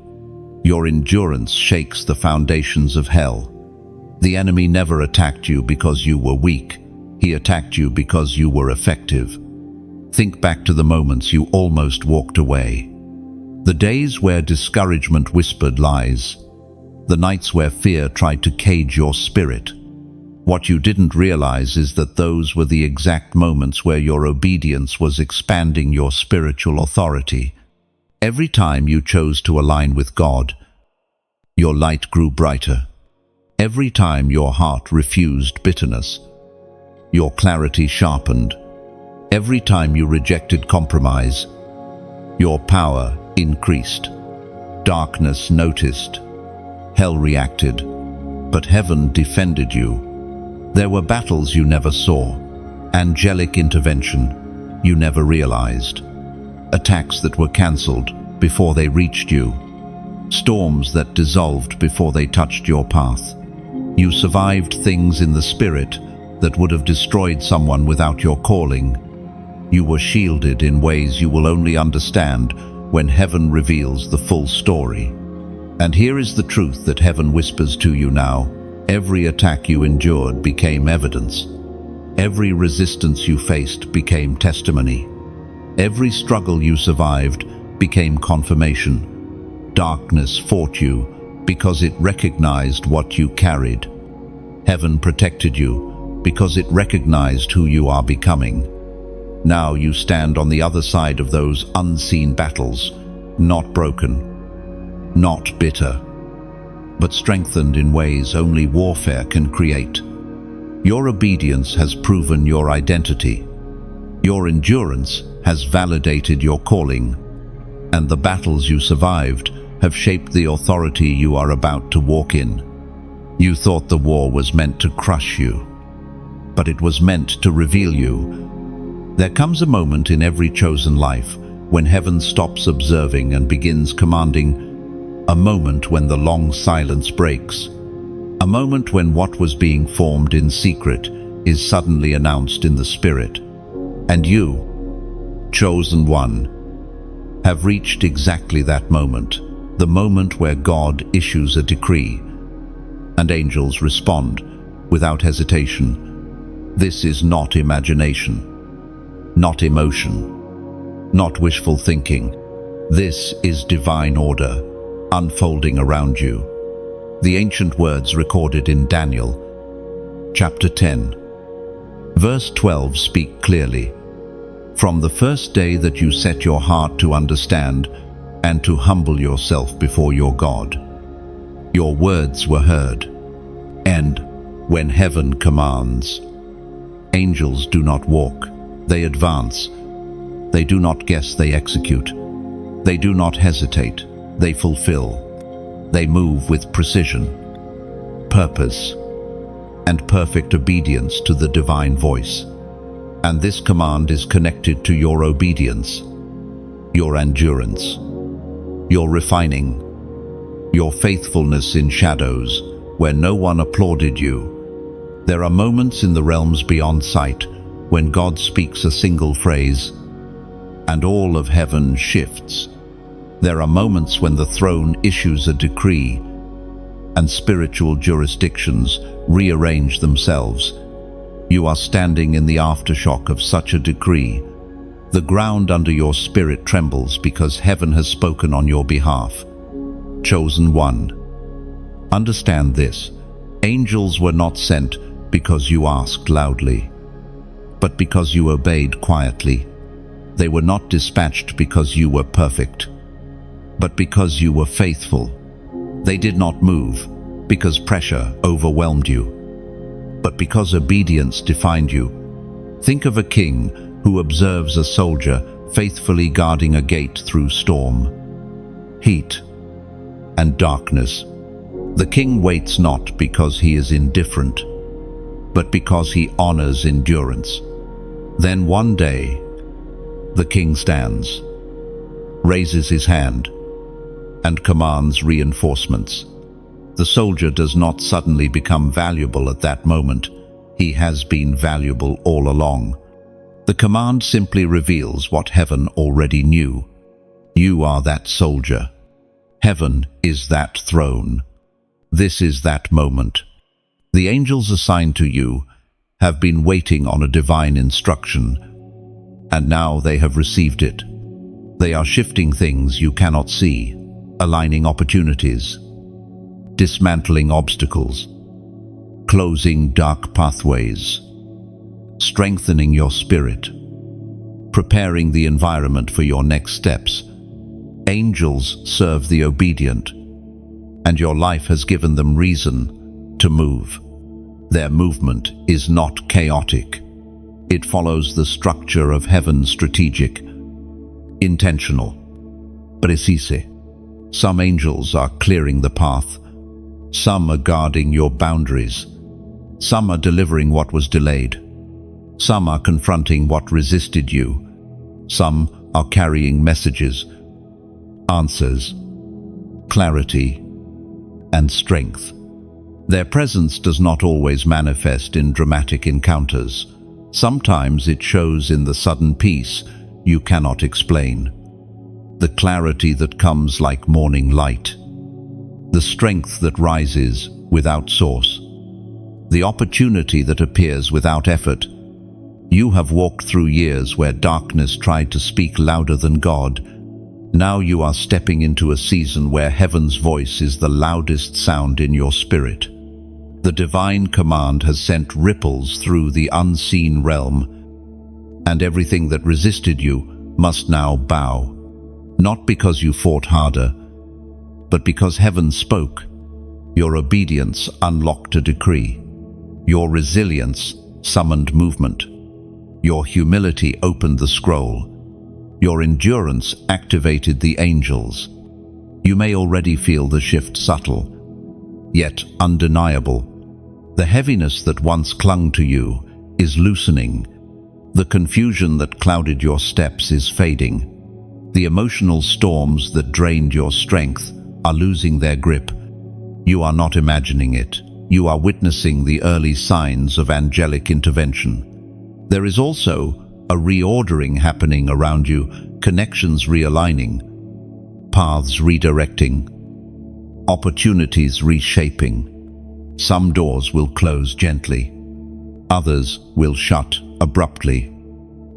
Your endurance shakes the foundations of hell. The enemy never attacked you because you were weak. He attacked you because you were effective. Think back to the moments you almost walked away. The days where discouragement whispered lies. The nights where fear tried to cage your spirit. What you didn't realize is that those were the exact moments where your obedience was expanding your spiritual authority. Every time you chose to align with God, your light grew brighter. Every time your heart refused bitterness, your clarity sharpened. Every time you rejected compromise, your power increased. Darkness noticed. Hell reacted. But heaven defended you. There were battles you never saw, angelic intervention you never realized, attacks that were cancelled before they reached you, storms that dissolved before they touched your path. You survived things in the spirit that would have destroyed someone without your calling. You were shielded in ways you will only understand when heaven reveals the full story. And here is the truth that heaven whispers to you now. Every attack you endured became evidence. Every resistance you faced became testimony. Every struggle you survived became confirmation. Darkness fought you because it recognized what you carried. Heaven protected you because it recognized who you are becoming. Now you stand on the other side of those unseen battles, not broken, not bitter, but strengthened in ways only warfare can create. Your obedience has proven your identity. Your endurance has validated your calling. And the battles you survived have shaped the authority you are about to walk in. You thought the war was meant to crush you, but it was meant to reveal you. There comes a moment in every chosen life when heaven stops observing and begins commanding. A moment when the long silence breaks. A moment when what was being formed in secret is suddenly announced in the spirit. And you, chosen one, have reached exactly that moment, the moment where God issues a decree. and angels respond without hesitation. This is not imagination, not emotion, not wishful thinking. This is divine order unfolding around you. The ancient words recorded in Daniel, chapter 10, verse 12 speak clearly. From the first day that you set your heart to understand and to humble yourself before your God, your words were heard. And when heaven commands, angels do not walk, they advance. They do not guess, they execute. They do not hesitate, they fulfill. They move with precision, purpose, and perfect obedience to the divine voice. And this command is connected to your obedience, your endurance, your refining, your faithfulness in shadows where no one applauded you. There are moments in the realms beyond sight when God speaks a single phrase and all of heaven shifts. There are moments when the throne issues a decree and spiritual jurisdictions rearrange themselves. You are standing in the aftershock of such a decree. The ground under your spirit trembles because heaven has spoken on your behalf. Chosen one. Understand this. Angels were not sent because you asked loudly, but because you obeyed quietly. They were not dispatched because you were perfect, but because you were faithful. They did not move because pressure overwhelmed you, but because obedience defined you. Think of a king who observes a soldier faithfully guarding a gate through storm, heat, and darkness. The king waits not because he is indifferent, but because he honors endurance. Then one day, the king stands, raises his hand, and commands reinforcements. The soldier does not suddenly become valuable at that moment. He has been valuable all along. The command simply reveals what heaven already knew. You are that soldier. Heaven is that throne. This is that moment. The angels assigned to you have been waiting on a divine instruction, and now they have received it. They are shifting things you cannot see, aligning opportunities, dismantling obstacles, closing dark pathways, strengthening your spirit, preparing the environment for your next steps. Angels serve the obedient, and your life has given them reason to move. Their movement is not chaotic. It follows the structure of heaven, strategic, intentional, precise. Some angels are clearing the path. Some are guarding your boundaries. Some are delivering what was delayed. Some are confronting what resisted you. Some are carrying messages, answers, clarity, and strength. Their presence does not always manifest in dramatic encounters. Sometimes it shows in the sudden peace you cannot explain, the clarity that comes like morning light, the strength that rises without source, the opportunity that appears without effort. You have walked through years where darkness tried to speak louder than God. Now you are stepping into a season where heaven's voice is the loudest sound in your spirit. The divine command has sent ripples through the unseen realm, and everything that resisted you must now bow, not because you fought harder, but because heaven spoke. Your obedience unlocked a decree. Your resilience summoned movement. Your humility opened the scroll. Your endurance activated the angels. You may already feel the shift, subtle, yet undeniable. The heaviness that once clung to you is loosening. The confusion that clouded your steps is fading. The emotional storms that drained your strength are losing their grip. You are not imagining it. You are witnessing the early signs of angelic intervention. There is also a reordering happening around you, connections realigning, paths redirecting, opportunities reshaping. Some doors will close gently. Others will shut abruptly.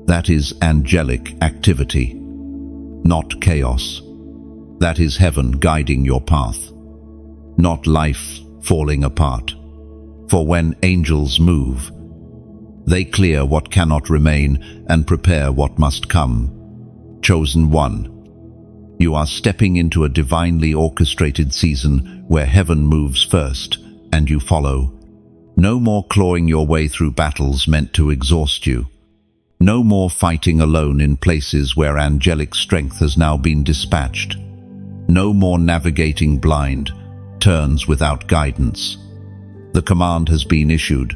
That is angelic activity, not chaos. That is heaven guiding your path, not life falling apart. For when angels move, they clear what cannot remain and prepare what must come. Chosen one, you are stepping into a divinely orchestrated season where heaven moves first and you follow. No more clawing your way through battles meant to exhaust you. No more fighting alone in places where angelic strength has now been dispatched. No more navigating blind turns without guidance. The command has been issued.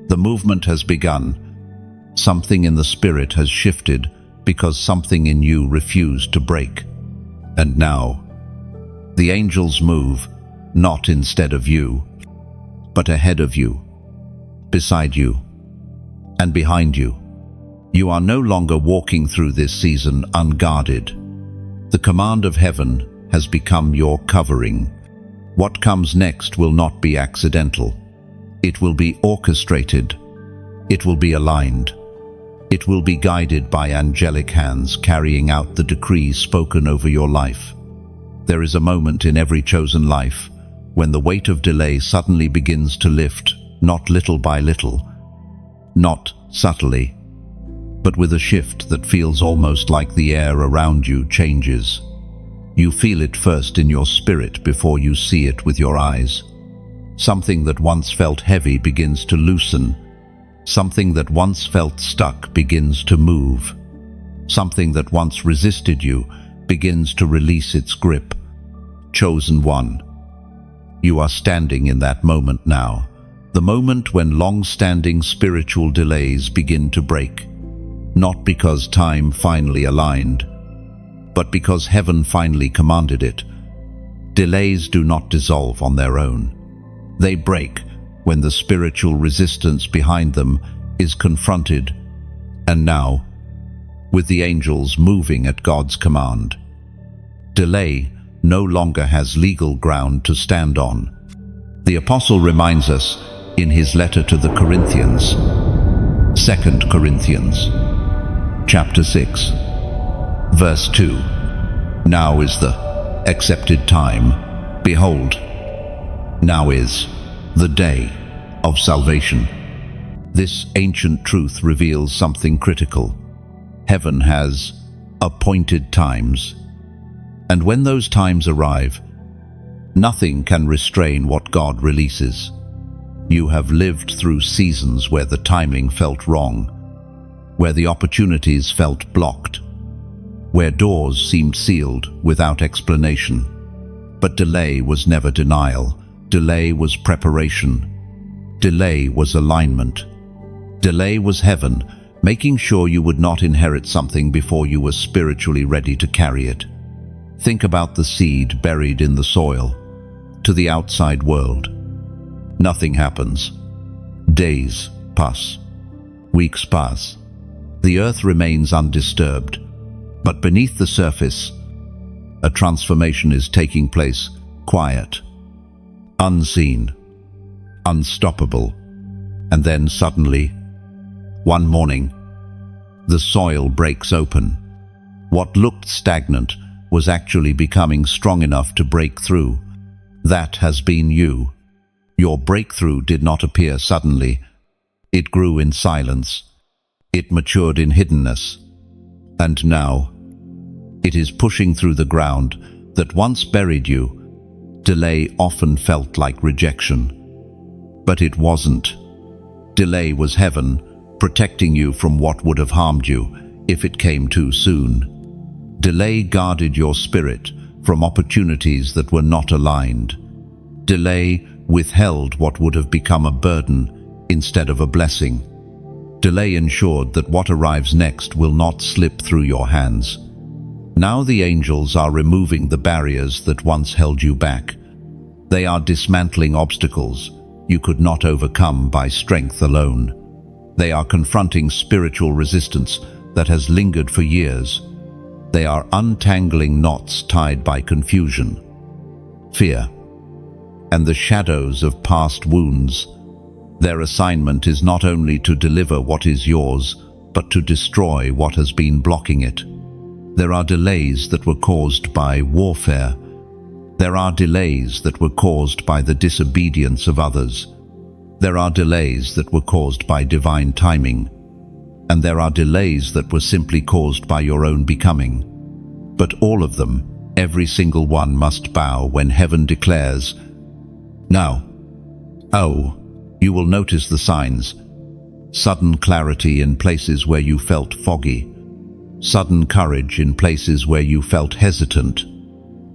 The movement has begun. Something in the spirit has shifted because something in you refused to break. And now, the angels move, not instead of you, but ahead of you, beside you, and behind you. You are no longer walking through this season unguarded. The command of heaven has become your covering. What comes next will not be accidental. It will be orchestrated. It will be aligned. It will be guided by angelic hands carrying out the decrees spoken over your life. There is a moment in every chosen life when the weight of delay suddenly begins to lift, not little by little, not subtly, but with a shift that feels almost like the air around you changes. You feel it first in your spirit before you see it with your eyes. Something that once felt heavy begins to loosen. Something that once felt stuck begins to move. Something that once resisted you begins to release its grip. Chosen one, you are standing in that moment now. The moment when long-standing spiritual delays begin to break. Not because time finally aligned, but because heaven finally commanded it. Delays do not dissolve on their own. They break when the spiritual resistance behind them is confronted. And now, with the angels moving at God's command, delay no longer has legal ground to stand on. The apostle reminds us in his letter to the Corinthians, 2 Corinthians, chapter 6, verse 2. Now is the accepted time. Behold, now is the day of salvation. This ancient truth reveals something critical. Heaven has appointed times, and when those times arrive, nothing can restrain what God releases. You have lived through seasons where the timing felt wrong, where the opportunities felt blocked, where doors seemed sealed without explanation. But delay was never denial. Delay was preparation. Delay was alignment. Delay was heaven, making sure you would not inherit something before you were spiritually ready to carry it. Think about the seed buried in the soil. To the outside world, nothing happens. Days pass. Weeks pass. The earth remains undisturbed. But beneath the surface, a transformation is taking place, quiet, unseen, unstoppable. And then suddenly, one morning, the soil breaks open. What looked stagnant was actually becoming strong enough to break through. That has been you. Your breakthrough did not appear suddenly. It grew in silence. It matured in hiddenness. And now, it is pushing through the ground that once buried you. Delay often felt like rejection. But it wasn't. Delay was heaven, protecting you from what would have harmed you if it came too soon. Delay guarded your spirit from opportunities that were not aligned. Delay withheld what would have become a burden instead of a blessing. Delay ensured that what arrives next will not slip through your hands. Now the angels are removing the barriers that once held you back. They are dismantling obstacles you could not overcome by strength alone. They are confronting spiritual resistance that has lingered for years. They are untangling knots tied by confusion, fear, and the shadows of past wounds. Their assignment is not only to deliver what is yours, but to destroy what has been blocking it. There are delays that were caused by warfare. There are delays that were caused by the disobedience of others. There are delays that were caused by divine timing. And there are delays that were simply caused by your own becoming. But all of them, every single one, must bow when heaven declares, "Now." Oh, you will notice the signs. Sudden clarity in places where you felt foggy. Sudden courage in places where you felt hesitant.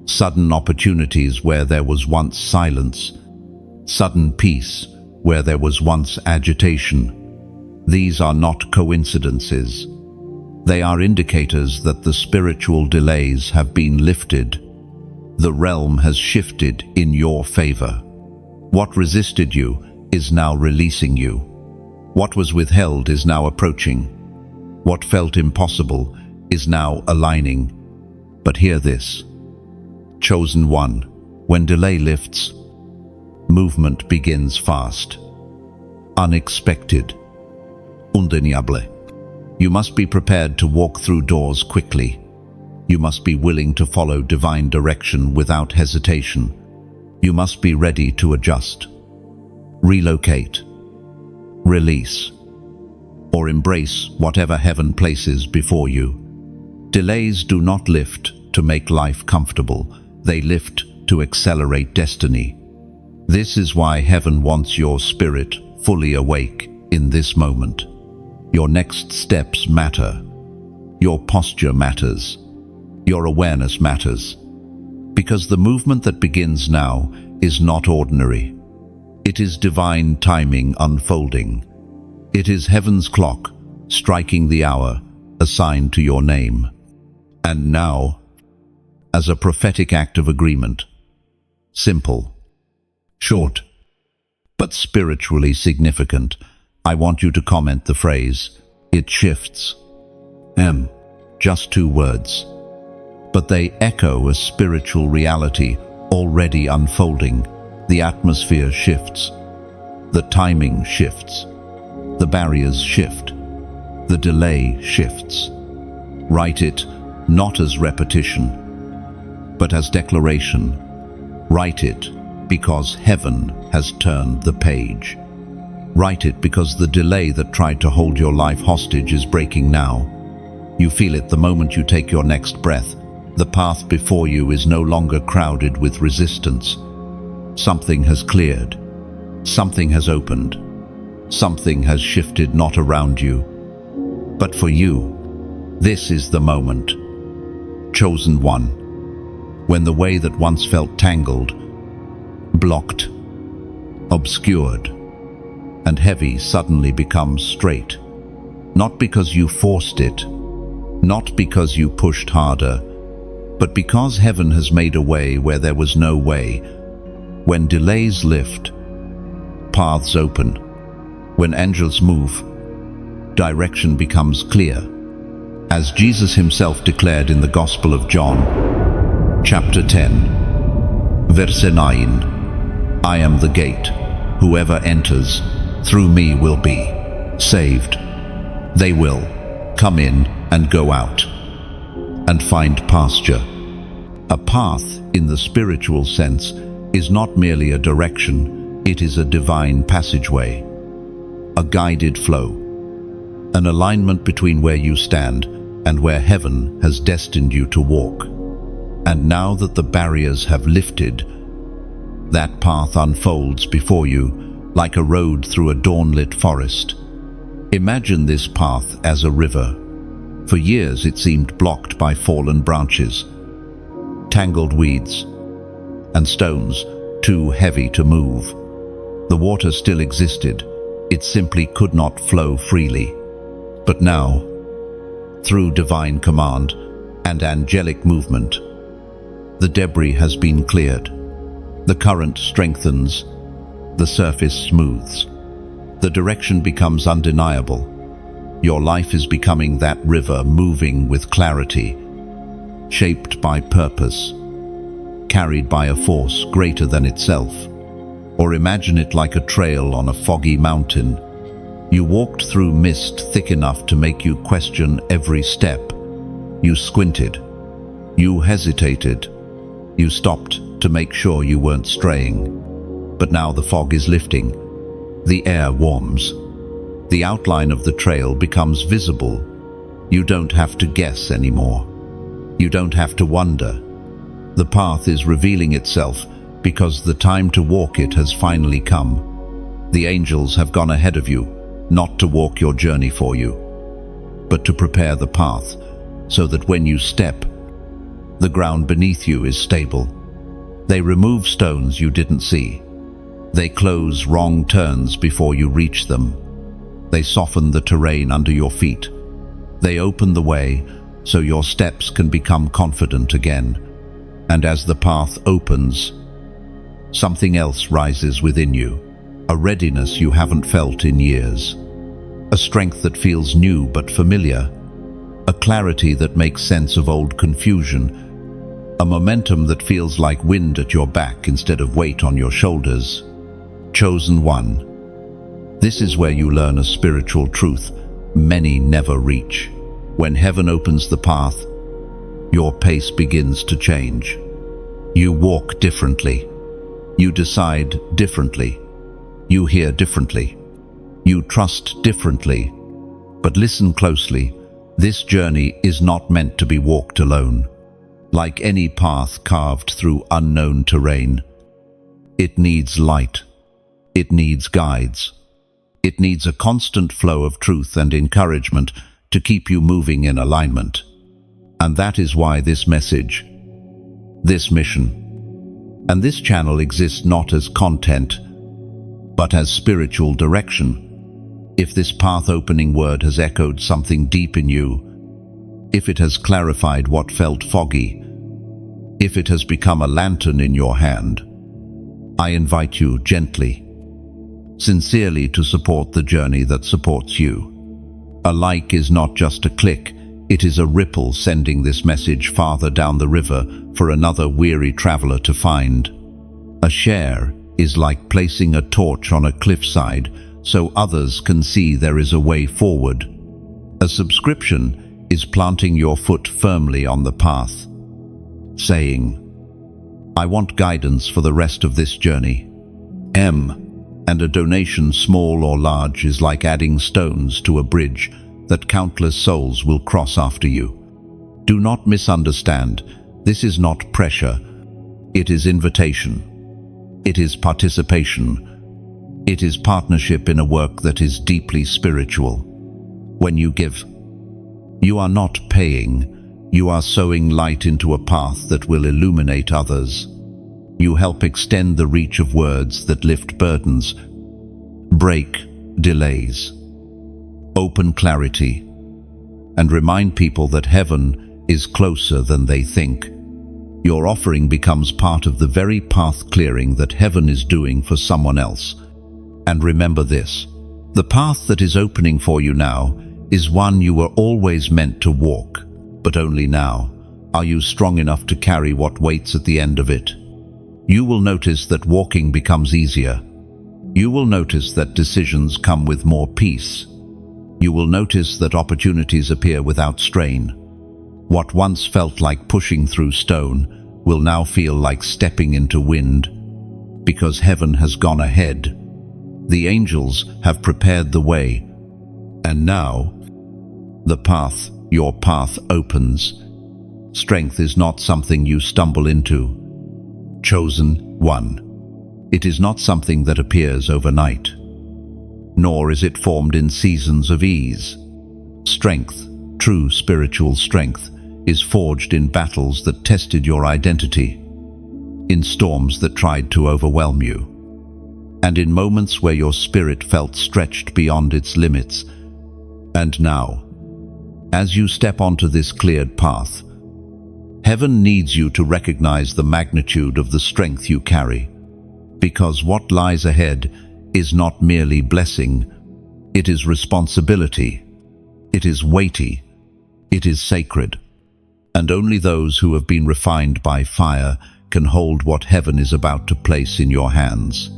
Sudden opportunities where there was once silence. Sudden peace where there was once agitation. These are not coincidences. They are indicators that the spiritual delays have been lifted. The realm has shifted in your favor. What resisted you is now releasing you. What was withheld is now approaching. What felt impossible is now aligning. But hear this. Chosen one, when delay lifts, movement begins fast. Unexpected. Undeniable. You must be prepared to walk through doors quickly. You must be willing to follow divine direction without hesitation. You must be ready to adjust, relocate, release, or embrace whatever heaven places before you. Delays do not lift to make life comfortable. They lift to accelerate destiny. This is why heaven wants your spirit fully awake in this moment. Your next steps matter. Your posture matters. Your awareness matters. Because the movement that begins now is not ordinary. It is divine timing unfolding. It is heaven's clock striking the hour assigned to your name. And now, as a prophetic act of agreement, simple, short, but spiritually significant, I want you to comment the phrase, "It shifts." Just 2 words. But they echo a spiritual reality already unfolding. The atmosphere shifts. The timing shifts. The barriers shift. The delay shifts. Write it not as repetition, but as declaration. Write it because heaven has turned the page. Write it because the delay that tried to hold your life hostage is breaking now. You feel it the moment you take your next breath. The path before you is no longer crowded with resistance. Something has cleared. Something has opened. Something has shifted not around you, but for you. This is the moment. Chosen one. When the way that once felt tangled, blocked, obscured, and heavy suddenly becomes straight. Not because you forced it, not because you pushed harder, but because heaven has made a way where there was no way. When delays lift, paths open. When angels move, direction becomes clear. As Jesus himself declared in the Gospel of John, chapter 10, verse 9, "I am the gate. Whoever enters through me will be saved. They will come in and go out and find pasture." A path, in the spiritual sense, is not merely a direction, it is a divine passageway, a guided flow, an alignment between where you stand and where heaven has destined you to walk. And now that the barriers have lifted, that path unfolds before you like a road through a dawn-lit forest. Imagine this path as a river. For years it seemed blocked by fallen branches, tangled weeds, and stones too heavy to move. The water still existed, it simply could not flow freely. But now, through divine command and angelic movement, the debris has been cleared. The current strengthens, the surface smooths. The direction becomes undeniable. Your life is becoming that river, moving with clarity, shaped by purpose, carried by a force greater than itself. Or imagine it like a trail on a foggy mountain. You walked through mist thick enough to make you question every step. You squinted. You hesitated. You stopped to make sure you weren't straying. But now the fog is lifting. The air warms. The outline of the trail becomes visible. You don't have to guess anymore. You don't have to wonder. The path is revealing itself because the time to walk it has finally come. The angels have gone ahead of you, not to walk your journey for you, but to prepare the path so that when you step, the ground beneath you is stable. They remove stones you didn't see. They close wrong turns before you reach them. They soften the terrain under your feet. They open the way so your steps can become confident again. And as the path opens, something else rises within you, a readiness you haven't felt in years, a strength that feels new but familiar, a clarity that makes sense of old confusion, a momentum that feels like wind at your back instead of weight on your shoulders. Chosen one. This is where you learn a spiritual truth many never reach. When heaven opens the path, your pace begins to change. You walk differently. You decide differently. You hear differently. You trust differently. But listen closely. This journey is not meant to be walked alone. Like any path carved through unknown terrain, it needs light. It needs guides. It needs a constant flow of truth and encouragement to keep you moving in alignment. And that is why this message, this mission, and this channel exists not as content, but as spiritual direction. If this path-opening word has echoed something deep in you, if it has clarified what felt foggy, if it has become a lantern in your hand, I invite you gently, sincerely to support the journey that supports you. A like is not just a click, it is a ripple sending this message farther down the river for another weary traveler to find. A share is like placing a torch on a cliffside so others can see there is a way forward. A subscription is planting your foot firmly on the path, saying, I want guidance for the rest of this journey. And a donation, small or large, is like adding stones to a bridge that countless souls will cross after you. Do not misunderstand. This is not pressure. It is invitation. It is participation. It is partnership in a work that is deeply spiritual. When you give, you are not paying. You are sowing light into a path that will illuminate others. You help extend the reach of words that lift burdens, break delays, open clarity, and remind people that heaven is closer than they think. Your offering becomes part of the very path clearing that heaven is doing for someone else. And remember this, the path that is opening for you now is one you were always meant to walk, but only now are you strong enough to carry what waits at the end of it. You will notice that walking becomes easier. You will notice that decisions come with more peace. You will notice that opportunities appear without strain. What once felt like pushing through stone will now feel like stepping into wind, because heaven has gone ahead. The angels have prepared the way, and now the path, your path, opens. Strength is not something you stumble into. Chosen one. It is not something that appears overnight, nor is it formed in seasons of ease. Strength, true spiritual strength, is forged in battles that tested your identity, in storms that tried to overwhelm you, and in moments where your spirit felt stretched beyond its limits. And now, as you step onto this cleared path, heaven needs you to recognize the magnitude of the strength you carry, because what lies ahead is not merely blessing, it is responsibility, it is weighty, it is sacred, and only those who have been refined by fire can hold what heaven is about to place in your hands.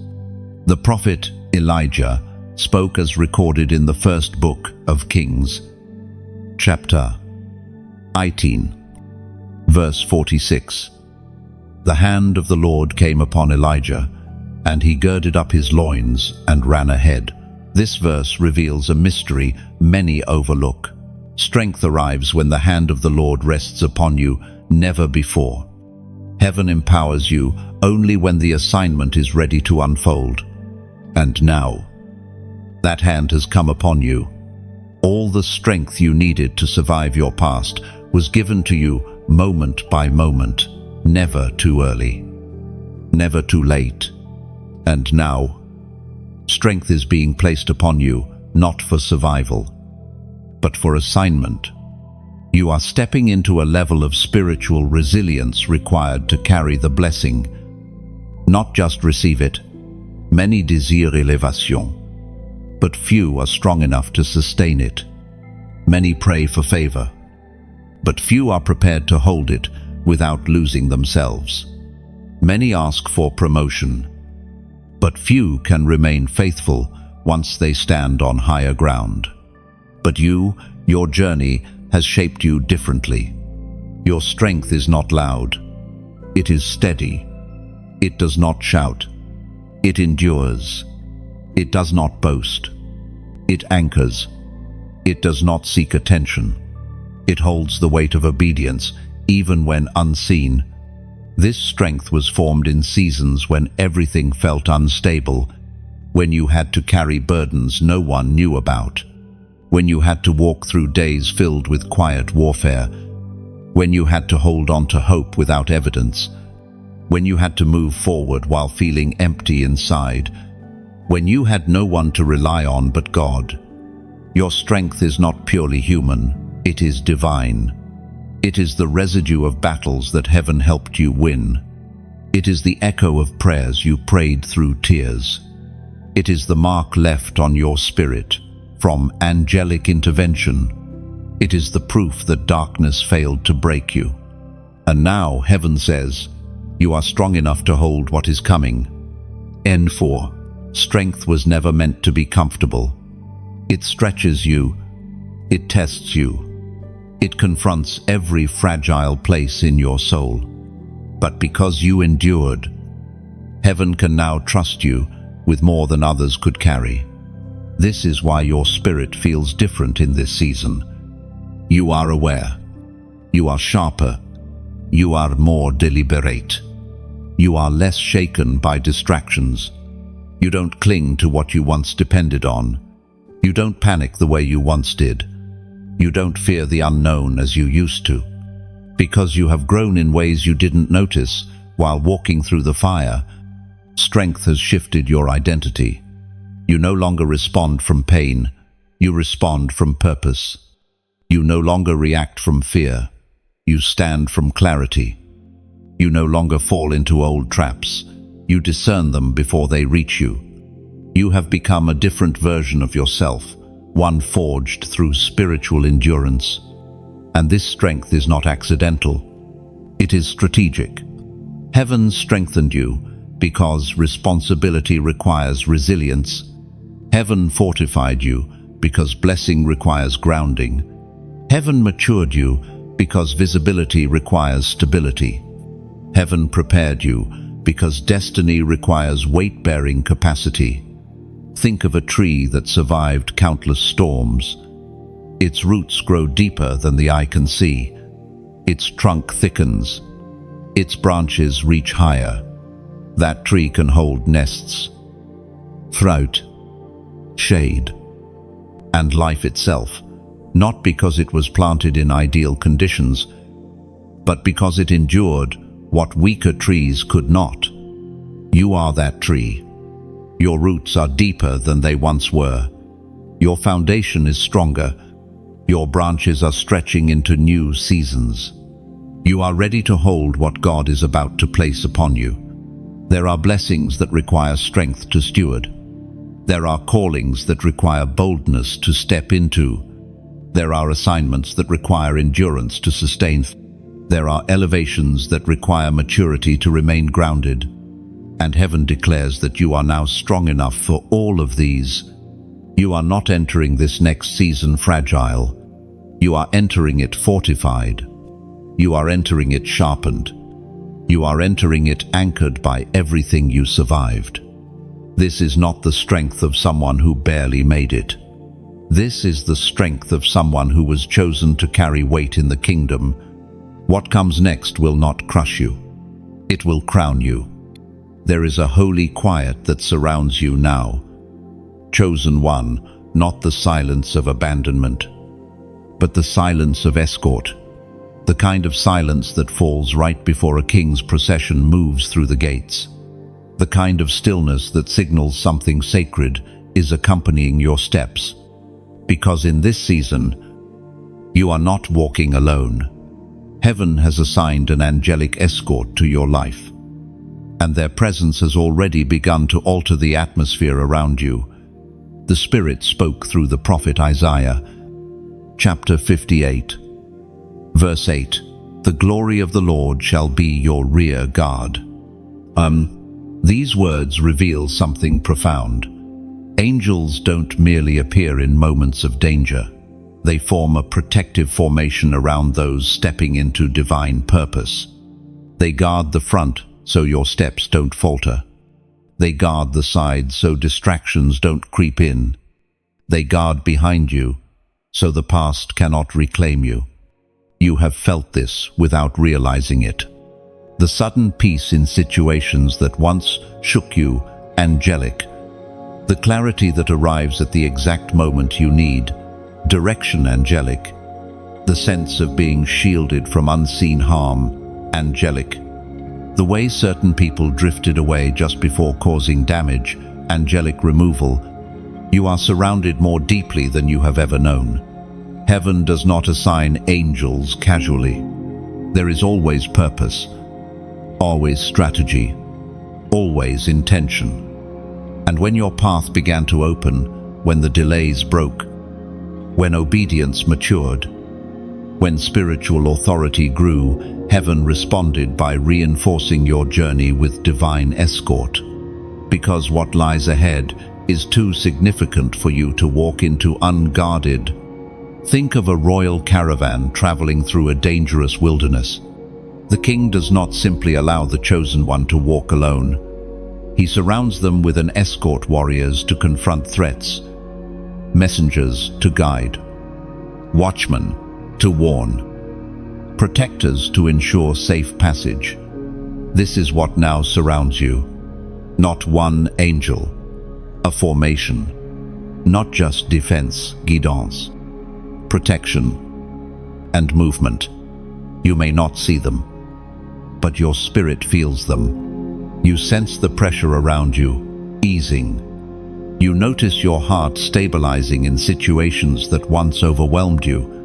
The prophet Elijah spoke as recorded in the first book of Kings, chapter 18, verse 46. The hand of the Lord came upon Elijah, and he girded up his loins and ran ahead. This verse reveals a mystery many overlook. Strength arrives when the hand of the Lord rests upon you, never before. Heaven empowers you only when the assignment is ready to unfold. And now, that hand has come upon you. All the strength you needed to survive your past was given to you moment by moment, never too early, never too late. And now, strength is being placed upon you, not for survival, but for assignment. You are stepping into a level of spiritual resilience required to carry the blessing, not just receive it. Many desire élévation, but few are strong enough to sustain it. Many pray for favor, but few are prepared to hold it without losing themselves. Many ask for promotion, but few can remain faithful once they stand on higher ground. But your journey has shaped you differently. Your strength is not loud. It is steady. It does not shout. It endures. It does not boast. It anchors. It does not seek attention. It holds the weight of obedience, even when unseen. This strength was formed in seasons when everything felt unstable, when you had to carry burdens no one knew about, when you had to walk through days filled with quiet warfare, when you had to hold on to hope without evidence, when you had to move forward while feeling empty inside, when you had no one to rely on but God. Your strength is not purely human, it is divine. It is the residue of battles that heaven helped you win. It is the echo of prayers you prayed through tears. It is the mark left on your spirit from angelic intervention. It is the proof that darkness failed to break you. And now heaven says, you are strong enough to hold what is coming. N4. Strength was never meant to be comfortable. It stretches you. It tests you. It confronts every fragile place in your soul. But because you endured, heaven can now trust you with more than others could carry. This is why your spirit feels different in this season. You are aware. You are sharper. You are more deliberate. You are less shaken by distractions. You don't cling to what you once depended on. You don't panic the way you once did. You don't fear the unknown as you used to. Because you have grown in ways you didn't notice while walking through the fire, strength has shifted your identity. You no longer respond from pain. You respond from purpose. You no longer react from fear. You stand from clarity. You no longer fall into old traps. You discern them before they reach you. You have become a different version of yourself, one forged through spiritual endurance. And this strength is not accidental. It is strategic. Heaven strengthened you because responsibility requires resilience. Heaven fortified you because blessing requires grounding. Heaven matured you because visibility requires stability. Heaven prepared you because destiny requires weight-bearing capacity. Think of a tree that survived countless storms. Its roots grow deeper than the eye can see. Its trunk thickens. Its branches reach higher. That tree can hold nests, throat, shade, and life itself, not because it was planted in ideal conditions, but because it endured what weaker trees could not. You are that tree. Your roots are deeper than they once were. Your foundation is stronger. Your branches are stretching into new seasons. You are ready to hold what God is about to place upon you. There are blessings that require strength to steward. There are callings that require boldness to step into. There are assignments that require endurance to sustain. There are elevations that require maturity to remain grounded. And heaven declares that you are now strong enough for all of these. You are not entering this next season fragile. You are entering it fortified. You are entering it sharpened. You are entering it anchored by everything you survived. This is not the strength of someone who barely made it. This is the strength of someone who was chosen to carry weight in the kingdom. What comes next will not crush you. It will crown you. There is a holy quiet that surrounds you now. Chosen one, not the silence of abandonment, but the silence of escort. The kind of silence that falls right before a king's procession moves through the gates. The kind of stillness that signals something sacred is accompanying your steps. Because in this season, you are not walking alone. Heaven has assigned an angelic escort to your life, and their presence has already begun to alter the atmosphere around you. The Spirit spoke through the prophet Isaiah, chapter 58, verse 8. The glory of the Lord shall be your rear guard. These words reveal something profound. Angels don't merely appear in moments of danger. They form a protective formation around those stepping into divine purpose. They guard the front so your steps don't falter. They guard the sides so distractions don't creep in. They guard behind you so the past cannot reclaim you. You have felt this without realizing it. The sudden peace in situations that once shook you, angelic. The clarity that arrives at the exact moment you need, direction, angelic. The sense of being shielded from unseen harm, angelic. The way certain people drifted away just before causing damage, angelic removal. You are surrounded more deeply than you have ever known. Heaven does not assign angels casually. There is always purpose, always strategy, always intention. And when your path began to open, when the delays broke, when obedience matured, when spiritual authority grew, heaven responded by reinforcing your journey with divine escort. Because what lies ahead is too significant for you to walk into unguarded. Think of a royal caravan traveling through a dangerous wilderness. The king does not simply allow the chosen one to walk alone. He surrounds them with an escort, warriors to confront threats, messengers to guide, watchmen to warn, protectors to ensure safe passage. This is what now surrounds you. Not one angel, a formation. Not just defense, guidance, protection, and movement. You may not see them, but your spirit feels them. You sense the pressure around you, easing. You notice your heart stabilizing in situations that once overwhelmed you.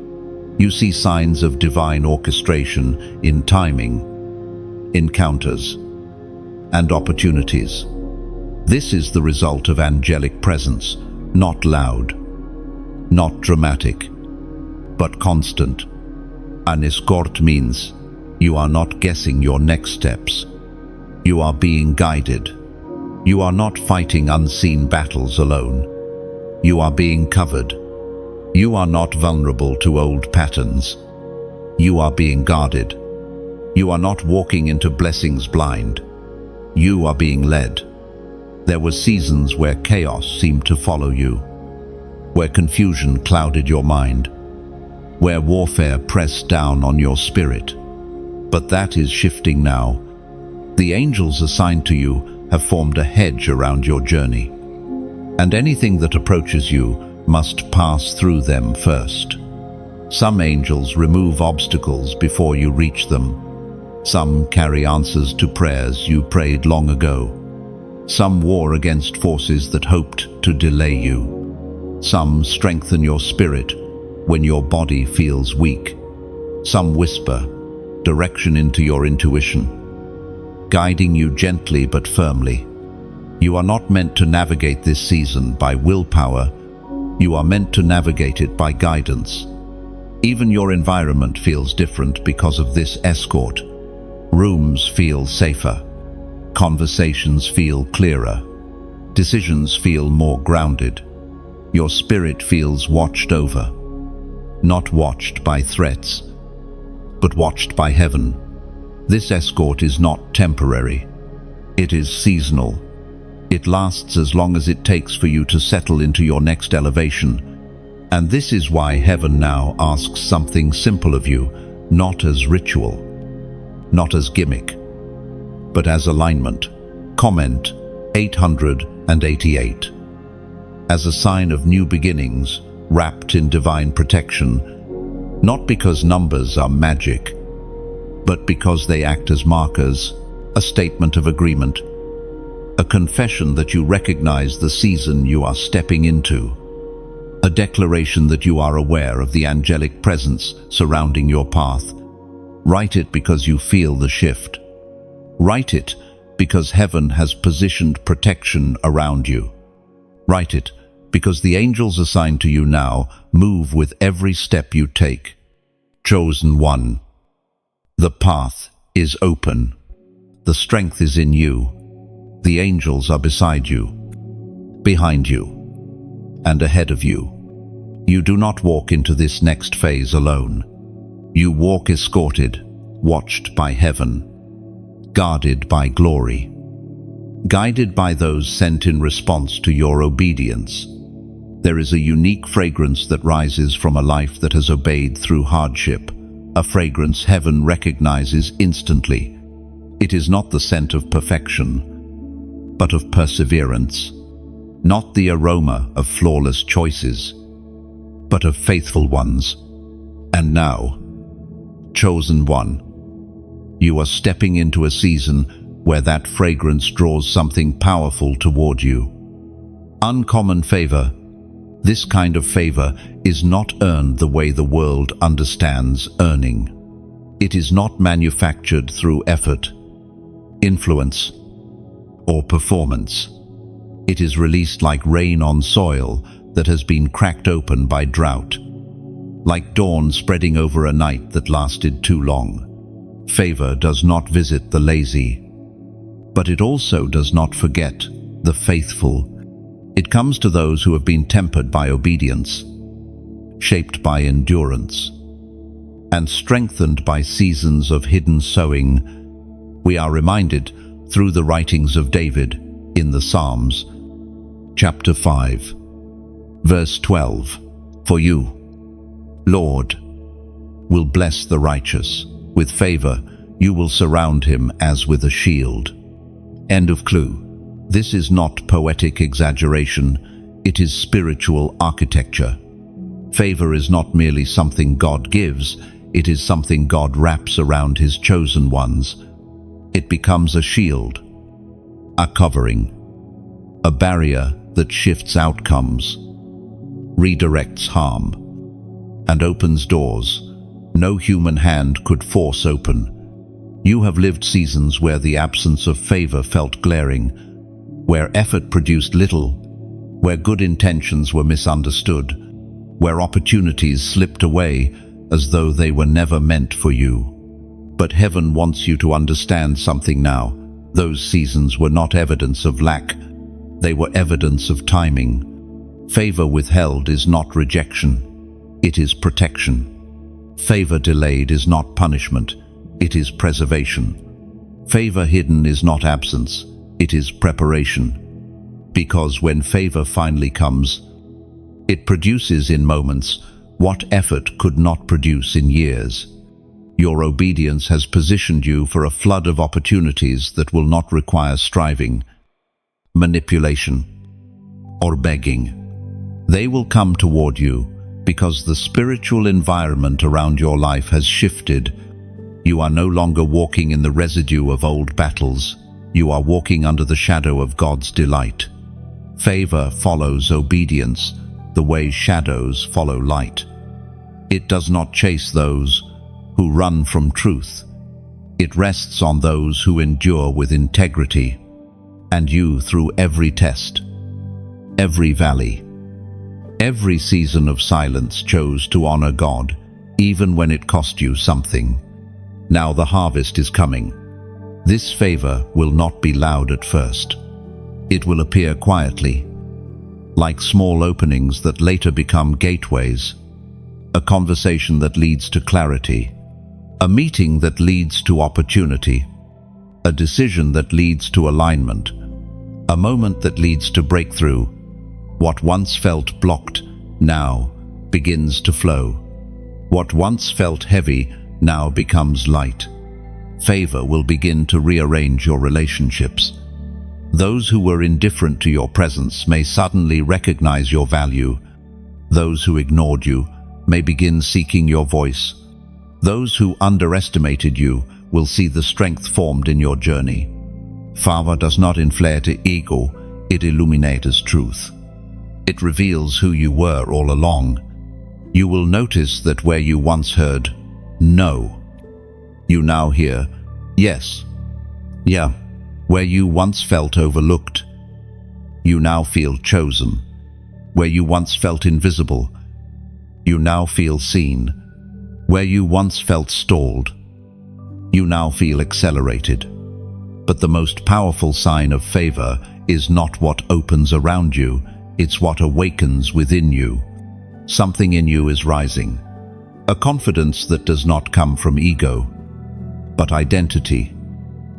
You see signs of divine orchestration in timing, encounters, and opportunities. This is the result of angelic presence, not loud, not dramatic, but constant. An escort means you are not guessing your next steps. You are being guided. You are not fighting unseen battles alone. You are being covered. You are not vulnerable to old patterns. You are being guarded. You are not walking into blessings blind. You are being led. There were seasons where chaos seemed to follow you, where confusion clouded your mind, where warfare pressed down on your spirit. But that is shifting now. The angels assigned to you have formed a hedge around your journey, and anything that approaches you must pass through them first. Some angels remove obstacles before you reach them. Some carry answers to prayers you prayed long ago. Some war against forces that hoped to delay you. Some strengthen your spirit when your body feels weak. Some whisper direction into your intuition, guiding you gently but firmly. You are not meant to navigate this season by willpower. You are meant to navigate it by guidance. Even your environment feels different because of this escort. Rooms feel safer. Conversations feel clearer. Decisions feel more grounded. Your spirit feels watched over. Not watched by threats, but watched by heaven. This escort is not temporary. It is seasonal. It lasts as long as it takes for you to settle into your next elevation. And this is why heaven now asks something simple of you, not as ritual, not as gimmick, but as alignment. Comment 888. As a sign of new beginnings, wrapped in divine protection, not because numbers are magic, but because they act as markers, a statement of agreement, a confession that you recognize the season you are stepping into, a declaration that you are aware of the angelic presence surrounding your path. Write it because you feel the shift. Write it because heaven has positioned protection around you. Write it because the angels assigned to you now move with every step you take. Chosen one. The path is open. The strength is in you. The angels are beside you, behind you, and ahead of you. You do not walk into this next phase alone. You walk escorted, watched by heaven, guarded by glory, guided by those sent in response to your obedience. There is a unique fragrance that rises from a life that has obeyed through hardship, a fragrance heaven recognizes instantly. It is not the scent of perfection, but of perseverance, not the aroma of flawless choices, but of faithful ones. And now, chosen one, you are stepping into a season where that fragrance draws something powerful toward you. Uncommon favor. This kind of favor is not earned the way the world understands earning. It is not manufactured through effort, influence, or performance. It is released like rain on soil that has been cracked open by drought, like dawn spreading over a night that lasted too long. Favor does not visit the lazy, but it also does not forget the faithful. It comes to those who have been tempered by obedience, shaped by endurance, and strengthened by seasons of hidden sowing. We are reminded through the writings of David in the Psalms, chapter 5, verse 12, "For you, Lord, will bless the righteous. With favor you will surround him as with a shield." End of clue. This is not poetic exaggeration, it is spiritual architecture. Favor is not merely something God gives, it is something God wraps around his chosen ones. It becomes a shield, a covering, a barrier that shifts outcomes, redirects harm, and opens doors no human hand could force open. You have lived seasons where the absence of favor felt glaring, where effort produced little, where good intentions were misunderstood, where opportunities slipped away as though they were never meant for you. But heaven wants you to understand something now. Those seasons were not evidence of lack, they were evidence of timing. Favor withheld is not rejection, it is protection. Favor delayed is not punishment, it is preservation. Favor hidden is not absence, it is preparation. Because when favor finally comes, it produces in moments what effort could not produce in years. Your obedience has positioned you for a flood of opportunities that will not require striving, manipulation, or begging. They will come toward you because the spiritual environment around your life has shifted. You are no longer walking in the residue of old battles. You are walking under the shadow of God's delight. Favor follows obedience the way shadows follow light. It does not chase those who run from truth. It rests on those who endure with integrity. And you, through every test, every valley, every season of silence, chose to honor God, even when it cost you something. Now the harvest is coming. This favor will not be loud at first. It will appear quietly, like small openings that later become gateways, a conversation that leads to clarity, a meeting that leads to opportunity, a decision that leads to alignment, a moment that leads to breakthrough. What once felt blocked now begins to flow. What once felt heavy now becomes light. Favor will begin to rearrange your relationships. Those who were indifferent to your presence may suddenly recognize your value. Those who ignored you may begin seeking your voice. Those who underestimated you will see the strength formed in your journey. Favor does not inflate ego, it illuminates truth. It reveals who you were all along. You will notice that where you once heard no, you now hear yes. Yeah, where you once felt overlooked, you now feel chosen. Where you once felt invisible, you now feel seen. Where you once felt stalled, you now feel accelerated. But the most powerful sign of favor is not what opens around you, it's what awakens within you. Something in you is rising. A confidence that does not come from ego, but identity.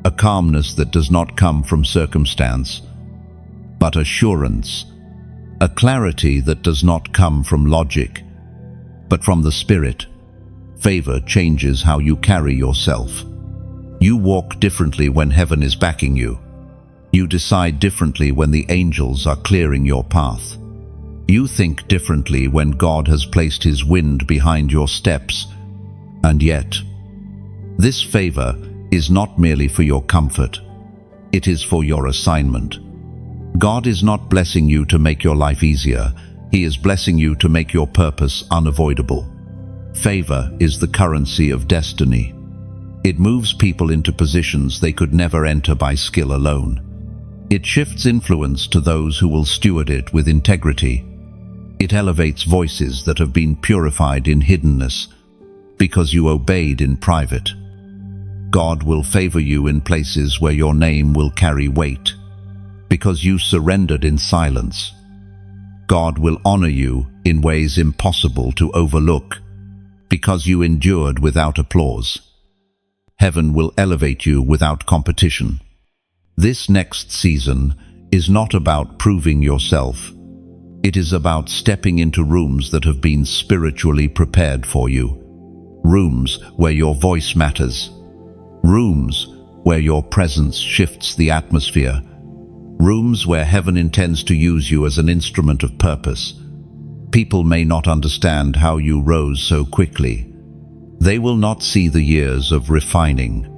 A calmness that does not come from circumstance, but assurance. A clarity that does not come from logic, but from the Spirit. Favor changes how you carry yourself. You walk differently when heaven is backing you. You decide differently when the angels are clearing your path. You think differently when God has placed His wind behind your steps. And yet, this favor is not merely for your comfort. It is for your assignment. God is not blessing you to make your life easier. He is blessing you to make your purpose unavoidable. Favor is the currency of destiny. It moves people into positions they could never enter by skill alone. It shifts influence to those who will steward it with integrity. It elevates voices that have been purified in hiddenness because you obeyed in private. God will favor you in places where your name will carry weight because you surrendered in silence. God will honor you in ways impossible to overlook because you endured without applause. Heaven will elevate you without competition. This next season is not about proving yourself. It is about stepping into rooms that have been spiritually prepared for you. Rooms where your voice matters. Rooms where your presence shifts the atmosphere. Rooms where heaven intends to use you as an instrument of purpose. People may not understand how you rose so quickly. They will not see the years of refining.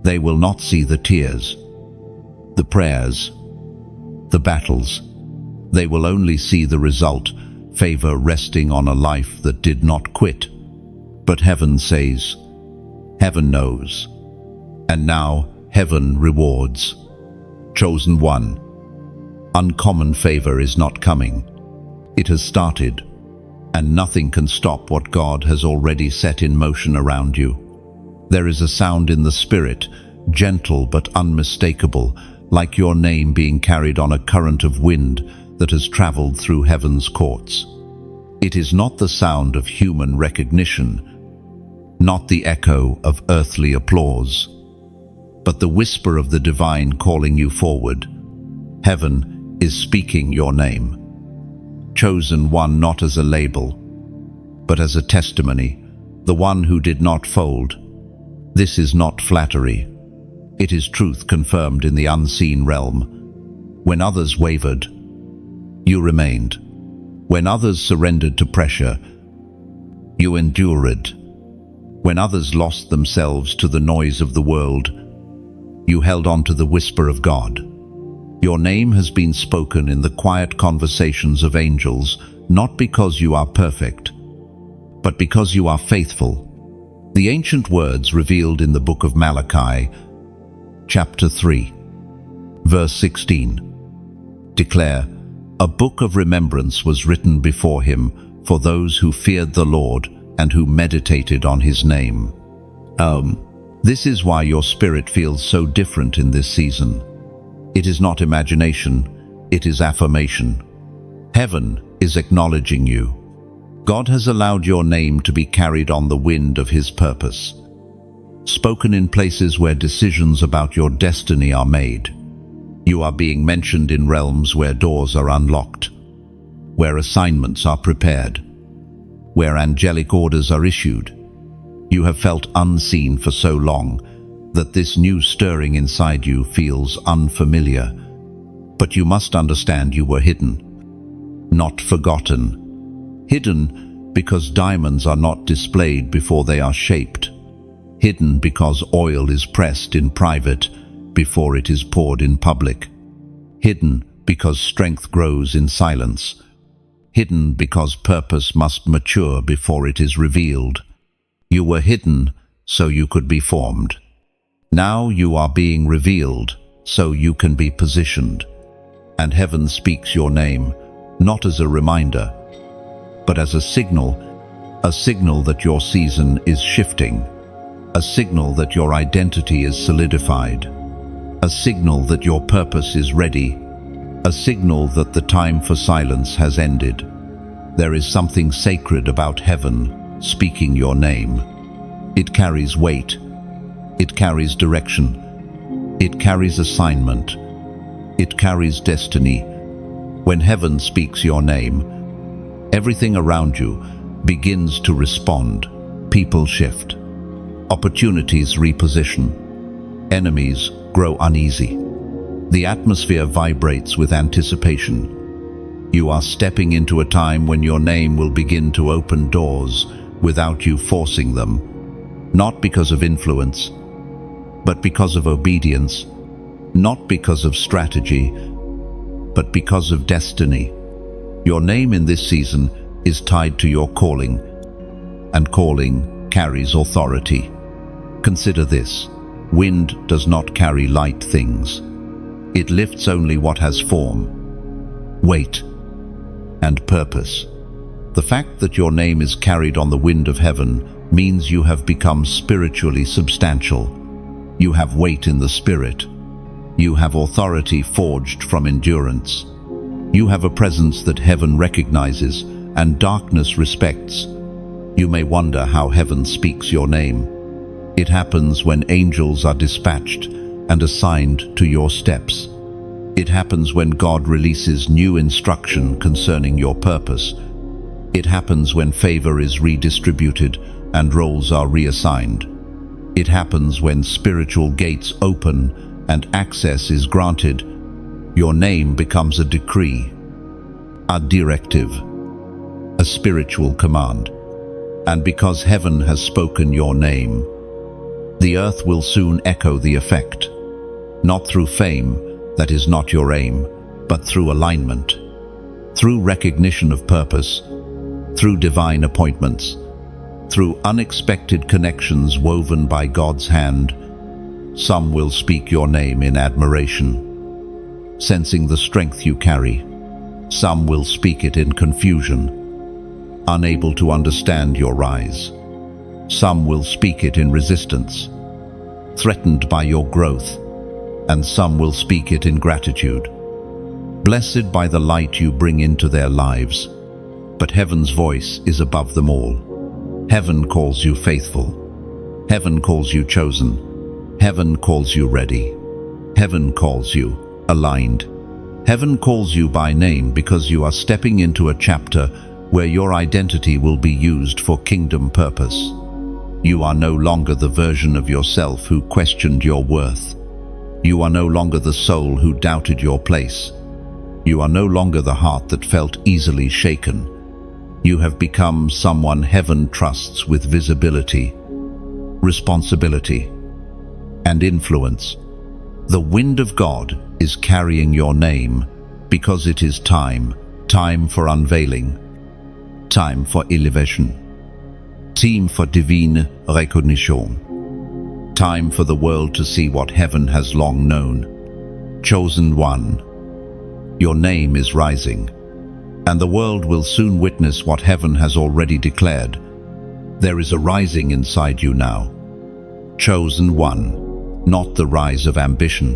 They will not see the tears, the prayers, the battles. They will only see the result, favor resting on a life that did not quit. But heaven says, heaven knows. And now heaven rewards. Chosen one. Uncommon favor is not coming. It has started, and nothing can stop what God has already set in motion around you. There is a sound in the Spirit, gentle but unmistakable, like your name being carried on a current of wind that has traveled through heaven's courts. It is not the sound of human recognition, not the echo of earthly applause, but the whisper of the divine calling you forward. Heaven is speaking your name. Chosen one, not as a label, but as a testimony, the one who did not fold. This is not flattery. It is truth confirmed in the unseen realm. When others wavered, you remained. When others surrendered to pressure, you endured. When others lost themselves to the noise of the world, you held on to the whisper of God. Your name has been spoken in the quiet conversations of angels, not because you are perfect, but because you are faithful. The ancient words revealed in the book of Malachi, chapter 3, verse 16, declare, "A book of remembrance was written before him for those who feared the Lord and who meditated on his name." This is why your spirit feels so different in this season. It is not imagination, it is affirmation. Heaven is acknowledging you. God has allowed your name to be carried on the wind of His purpose, spoken in places where decisions about your destiny are made. You are being mentioned in realms where doors are unlocked, where assignments are prepared, where angelic orders are issued. You have felt unseen for so long that this new stirring inside you feels unfamiliar. But you must understand you were hidden, not forgotten. Hidden because diamonds are not displayed before they are shaped. Hidden because oil is pressed in private before it is poured in public. Hidden because strength grows in silence. Hidden because purpose must mature before it is revealed. You were hidden so you could be formed. Now you are being revealed so you can be positioned. And heaven speaks your name, not as a reminder, but as a signal that your season is shifting, a signal that your identity is solidified, a signal that your purpose is ready, a signal that the time for silence has ended. There is something sacred about heaven speaking your name. It carries weight, it carries direction, it carries assignment, it carries destiny. When heaven speaks your name, everything around you begins to respond. People shift, opportunities reposition, enemies grow uneasy. The atmosphere vibrates with anticipation. You are stepping into a time when your name will begin to open doors without you forcing them, not because of influence, but because of obedience, not because of strategy, but because of destiny. Your name in this season is tied to your calling, and calling carries authority. Consider this: wind does not carry light things. It lifts only what has form, weight, and purpose. The fact that your name is carried on the wind of heaven means you have become spiritually substantial. You have weight in the spirit. You have authority forged from endurance. You have a presence that heaven recognizes and darkness respects. You may wonder how heaven speaks your name. It happens when angels are dispatched and assigned to your steps. It happens when God releases new instruction concerning your purpose. It happens when favor is redistributed and roles are reassigned. It happens when spiritual gates open and access is granted. Your name becomes a decree, a directive, a spiritual command. And because heaven has spoken your name, the earth will soon echo the effect, not through fame, that is not your aim, but through alignment, through recognition of purpose, through divine appointments, through unexpected connections woven by God's hand. Some will speak your name in admiration, sensing the strength you carry. Some will speak it in confusion, unable to understand your rise. Some will speak it in resistance, threatened by your growth, and some will speak it in gratitude, blessed by the light you bring into their lives. But heaven's voice is above them all. Heaven calls you faithful. Heaven calls you chosen. Heaven calls you ready. Heaven calls you aligned. Heaven calls you by name because you are stepping into a chapter where your identity will be used for kingdom purpose. You are no longer the version of yourself who questioned your worth. You are no longer the soul who doubted your place. You are no longer the heart that felt easily shaken. You have become someone heaven trusts with visibility, responsibility, and influence. The wind of God is carrying your name because it is time for unveiling, time for elevation, time for divine recognition, time for the world to see what heaven has long known. Chosen one, your name is rising, and the world will soon witness what heaven has already declared. There is a rising inside you now, Chosen one, not the rise of ambition,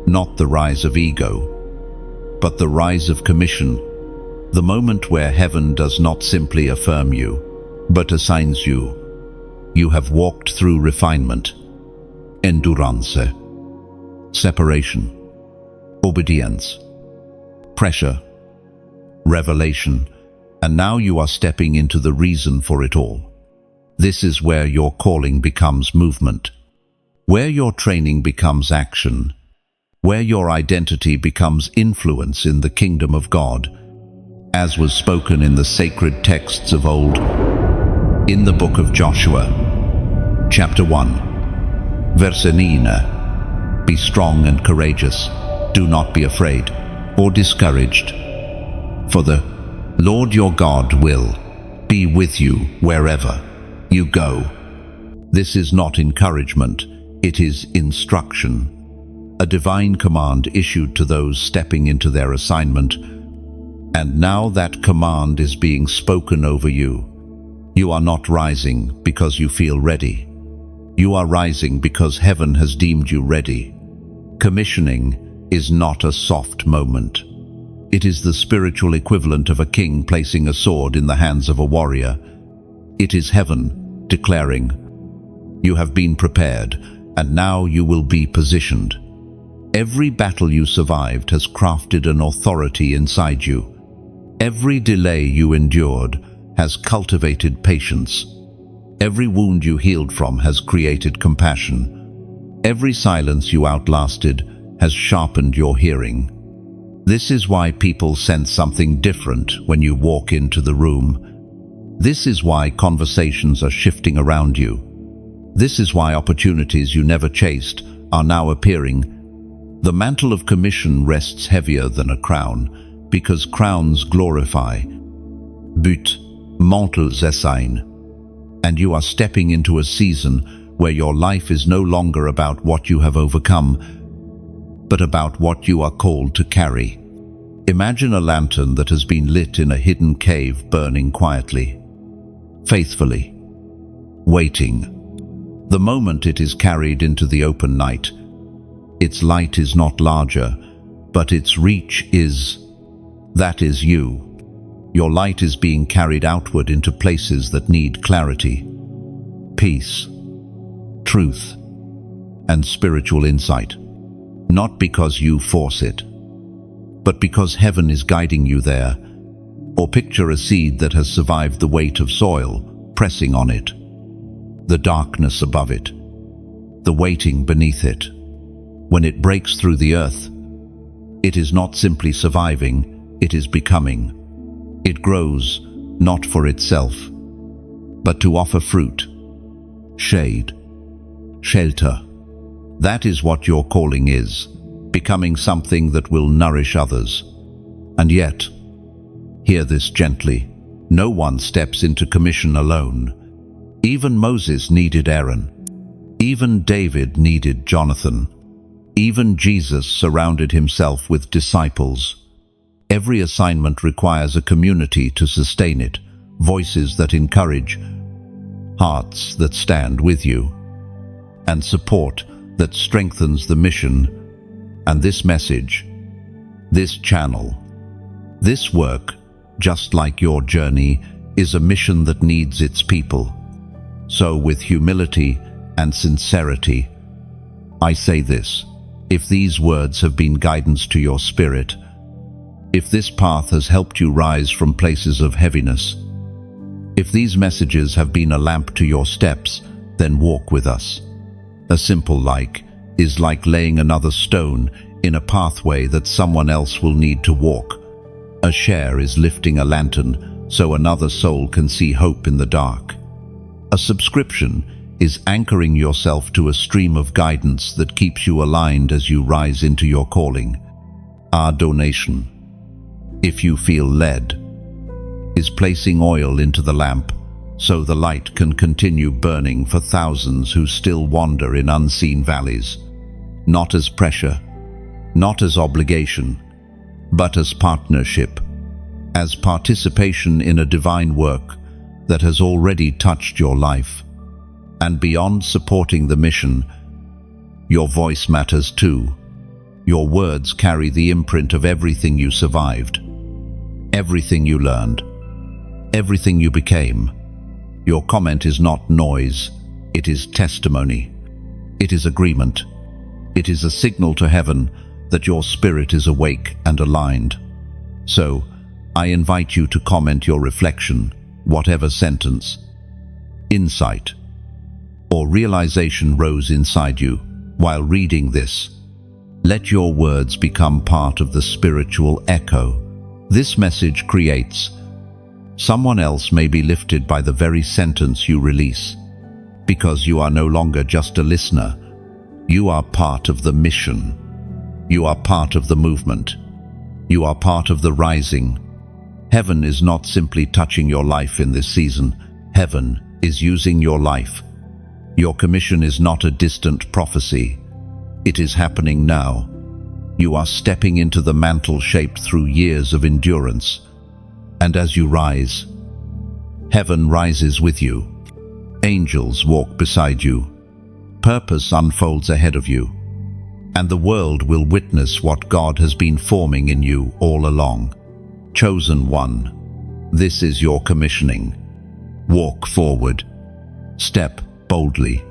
not the rise of ego, but the rise of commission, the moment where heaven does not simply affirm you, but assigns you. You have walked through refinement, endurance, separation, obedience, pressure, revelation, and now you are stepping into the reason for it all. This is where your calling becomes movement, where your training becomes action, where your identity becomes influence in the kingdom of God, as was spoken in the sacred texts of old. In the book of Joshua, chapter 1, verse 9, be strong and courageous, do not be afraid or discouraged, for the Lord your God will be with you wherever you go. This is not encouragement, it is instruction, a divine command issued to those stepping into their assignment. And now that command is being spoken over you. You are not rising because you feel ready. You are rising because heaven has deemed you ready. Commissioning is not a soft moment. It is the spiritual equivalent of a king placing a sword in the hands of a warrior. It is heaven declaring, you have been prepared, and now you will be positioned. Every battle you survived has crafted an authority inside you. Every delay you endured has cultivated patience. Every wound you healed from has created compassion. Every silence you outlasted has sharpened your hearing. This is why people sense something different when you walk into the room. This is why conversations are shifting around you. This is why opportunities you never chased are now appearing. The mantle of commission rests heavier than a crown, because crowns glorify. But mantles assign. And you are stepping into a season where your life is no longer about what you have overcome, but about what you are called to carry. Imagine a lantern that has been lit in a hidden cave burning quietly, faithfully, waiting. The moment it is carried into the open night, its light is not larger, but its reach is. That is you. Your light is being carried outward into places that need clarity, peace, truth, and spiritual insight. Not because you force it, but because heaven is guiding you there. Or picture a seed that has survived the weight of soil, pressing on it, the darkness above it, the waiting beneath it. When it breaks through the earth, it is not simply surviving, it is becoming. It grows, not for itself, but to offer fruit, shade, shelter. That is what your calling is, becoming something that will nourish others. And yet, hear this gently, no one steps into commission alone. Even Moses needed Aaron. Even David needed Jonathan. Even Jesus surrounded himself with disciples. Every assignment requires a community to sustain it, voices that encourage, hearts that stand with you, and support that strengthens the mission. And this message, this channel, this work, just like your journey, is a mission that needs its people. So with humility and sincerity, I say this: if these words have been guidance to your spirit, if this path has helped you rise from places of heaviness, if these messages have been a lamp to your steps, then walk with us. A simple like is like laying another stone in a pathway that someone else will need to walk. A share is lifting a lantern so another soul can see hope in the dark. A subscription is anchoring yourself to a stream of guidance that keeps you aligned as you rise into your calling. Our donation, if you feel led, is placing oil into the lamp so the light can continue burning for thousands who still wander in unseen valleys, not as pressure, not as obligation, but as partnership, as participation in a divine work that has already touched your life. And beyond supporting the mission, your voice matters too. Your words carry the imprint of everything you survived, everything you learned, everything you became. Your comment is not noise, it is testimony. It is agreement. It is a signal to heaven that your spirit is awake and aligned. So, I invite you to comment your reflection, whatever sentence, insight, or realization rose inside you while reading this. Let your words become part of the spiritual echo this message creates. Someone else may be lifted by the very sentence you release, because you are no longer just a listener. You are part of the mission. You are part of the movement. You are part of the rising. Heaven is not simply touching your life in this season. Heaven is using your life. Your commission is not a distant prophecy. It is happening now. You are stepping into the mantle shaped through years of endurance. And as you rise, heaven rises with you. Angels walk beside you. Purpose unfolds ahead of you. And the world will witness what God has been forming in you all along. Chosen one, this is your commissioning. Walk forward. Step boldly.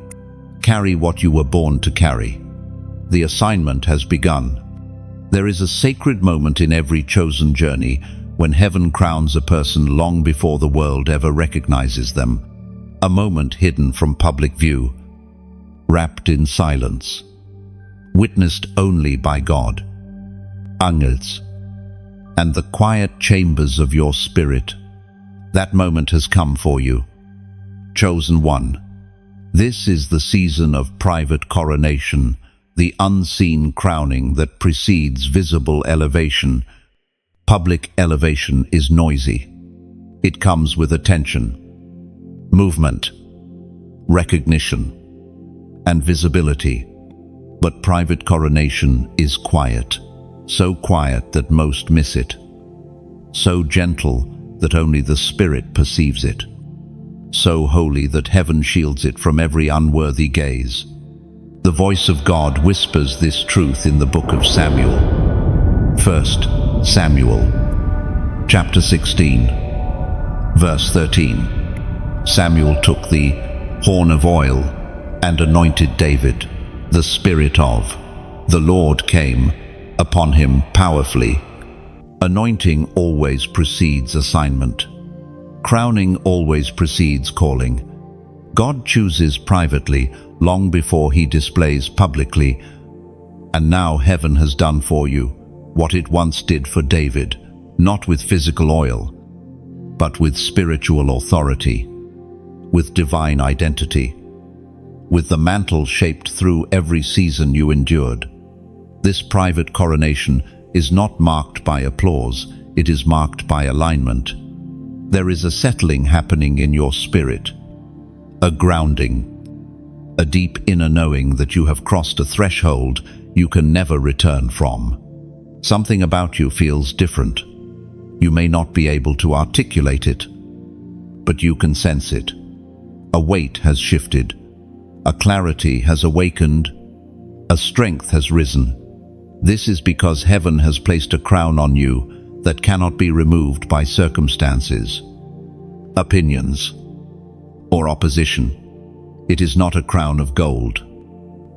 Carry what you were born to carry. The assignment has begun. There is a sacred moment in every chosen journey when heaven crowns a person long before the world ever recognizes them. A moment hidden from public view, wrapped in silence, witnessed only by God. Angels and the quiet chambers of your spirit. That moment has come for you. Chosen one. This is the season of private coronation, the unseen crowning that precedes visible elevation. Public elevation is noisy. It comes with attention, movement, recognition, and visibility. But private coronation is quiet, so quiet that most miss it, so gentle that only the Spirit perceives it, so holy that heaven shields it from every unworthy gaze. The voice of God whispers this truth in the book of Samuel. 1 Samuel, chapter 16, verse 13. Samuel took the horn of oil and anointed David. The Spirit of the Lord came upon him powerfully. Anointing always precedes assignment. Crowning always precedes calling. God chooses privately long before he displays publicly. And now heaven has done for you what it once did for David, not with physical oil, but with spiritual authority, with divine identity, with the mantle shaped through every season you endured. This private coronation is not marked by applause, it is marked by alignment. There is a settling happening in your spirit, a grounding, a deep inner knowing that you have crossed a threshold you can never return from. Something about you feels different. You may not be able to articulate it, but you can sense it. A weight has shifted, a clarity has awakened, a strength has risen. This is because heaven has placed a crown on you that cannot be removed by circumstances, opinions, or opposition. It is not a crown of gold.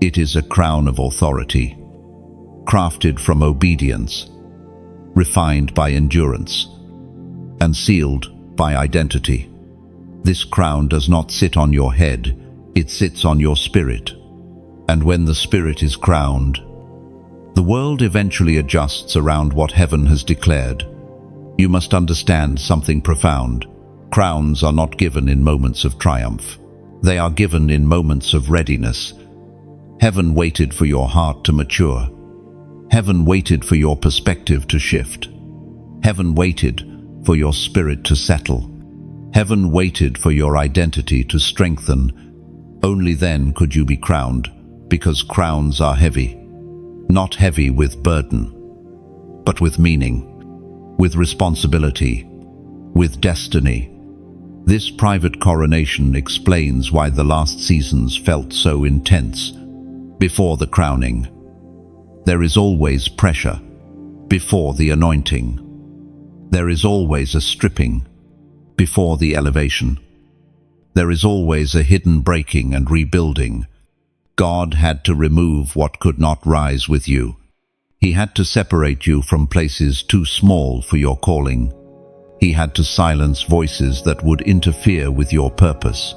It is a crown of authority, crafted from obedience, refined by endurance, and sealed by identity. This crown does not sit on your head, it sits on your spirit. And when the spirit is crowned, the world eventually adjusts around what heaven has declared. You must understand something profound. Crowns are not given in moments of triumph. They are given in moments of readiness. Heaven waited for your heart to mature. Heaven waited for your perspective to shift. Heaven waited for your spirit to settle. Heaven waited for your identity to strengthen. Only then could you be crowned, because crowns are heavy. Not heavy with burden, but with meaning, with responsibility, with destiny. This private coronation explains why the last seasons felt so intense. Before the crowning, there is always pressure. Before the anointing, there is always a stripping. Before the elevation, there is always a hidden breaking and rebuilding. God had to remove what could not rise with you. He had to separate you from places too small for your calling. He had to silence voices that would interfere with your purpose.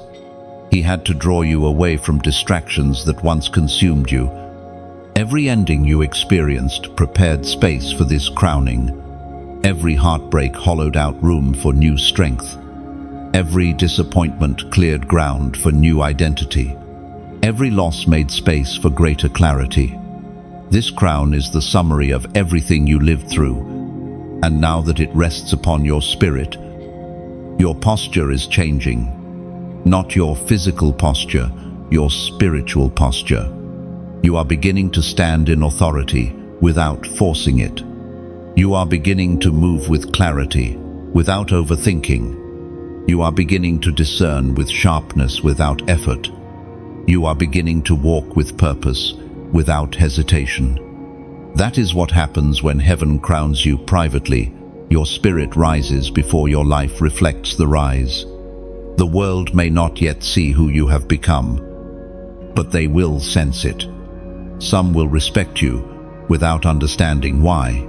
He had to draw you away from distractions that once consumed you. Every ending you experienced prepared space for this crowning. Every heartbreak hollowed out room for new strength. Every disappointment cleared ground for new identity. Every loss made space for greater clarity. This crown is the summary of everything you lived through, and now that it rests upon your spirit, your posture is changing. Not your physical posture, your spiritual posture. You are beginning to stand in authority without forcing it. You are beginning to move with clarity without overthinking. You are beginning to discern with sharpness without effort. You are beginning to walk with purpose without hesitation. That is what happens when heaven crowns you privately. Your spirit rises before your life reflects the rise. The world may not yet see who you have become, but they will sense it. Some will respect you without understanding why.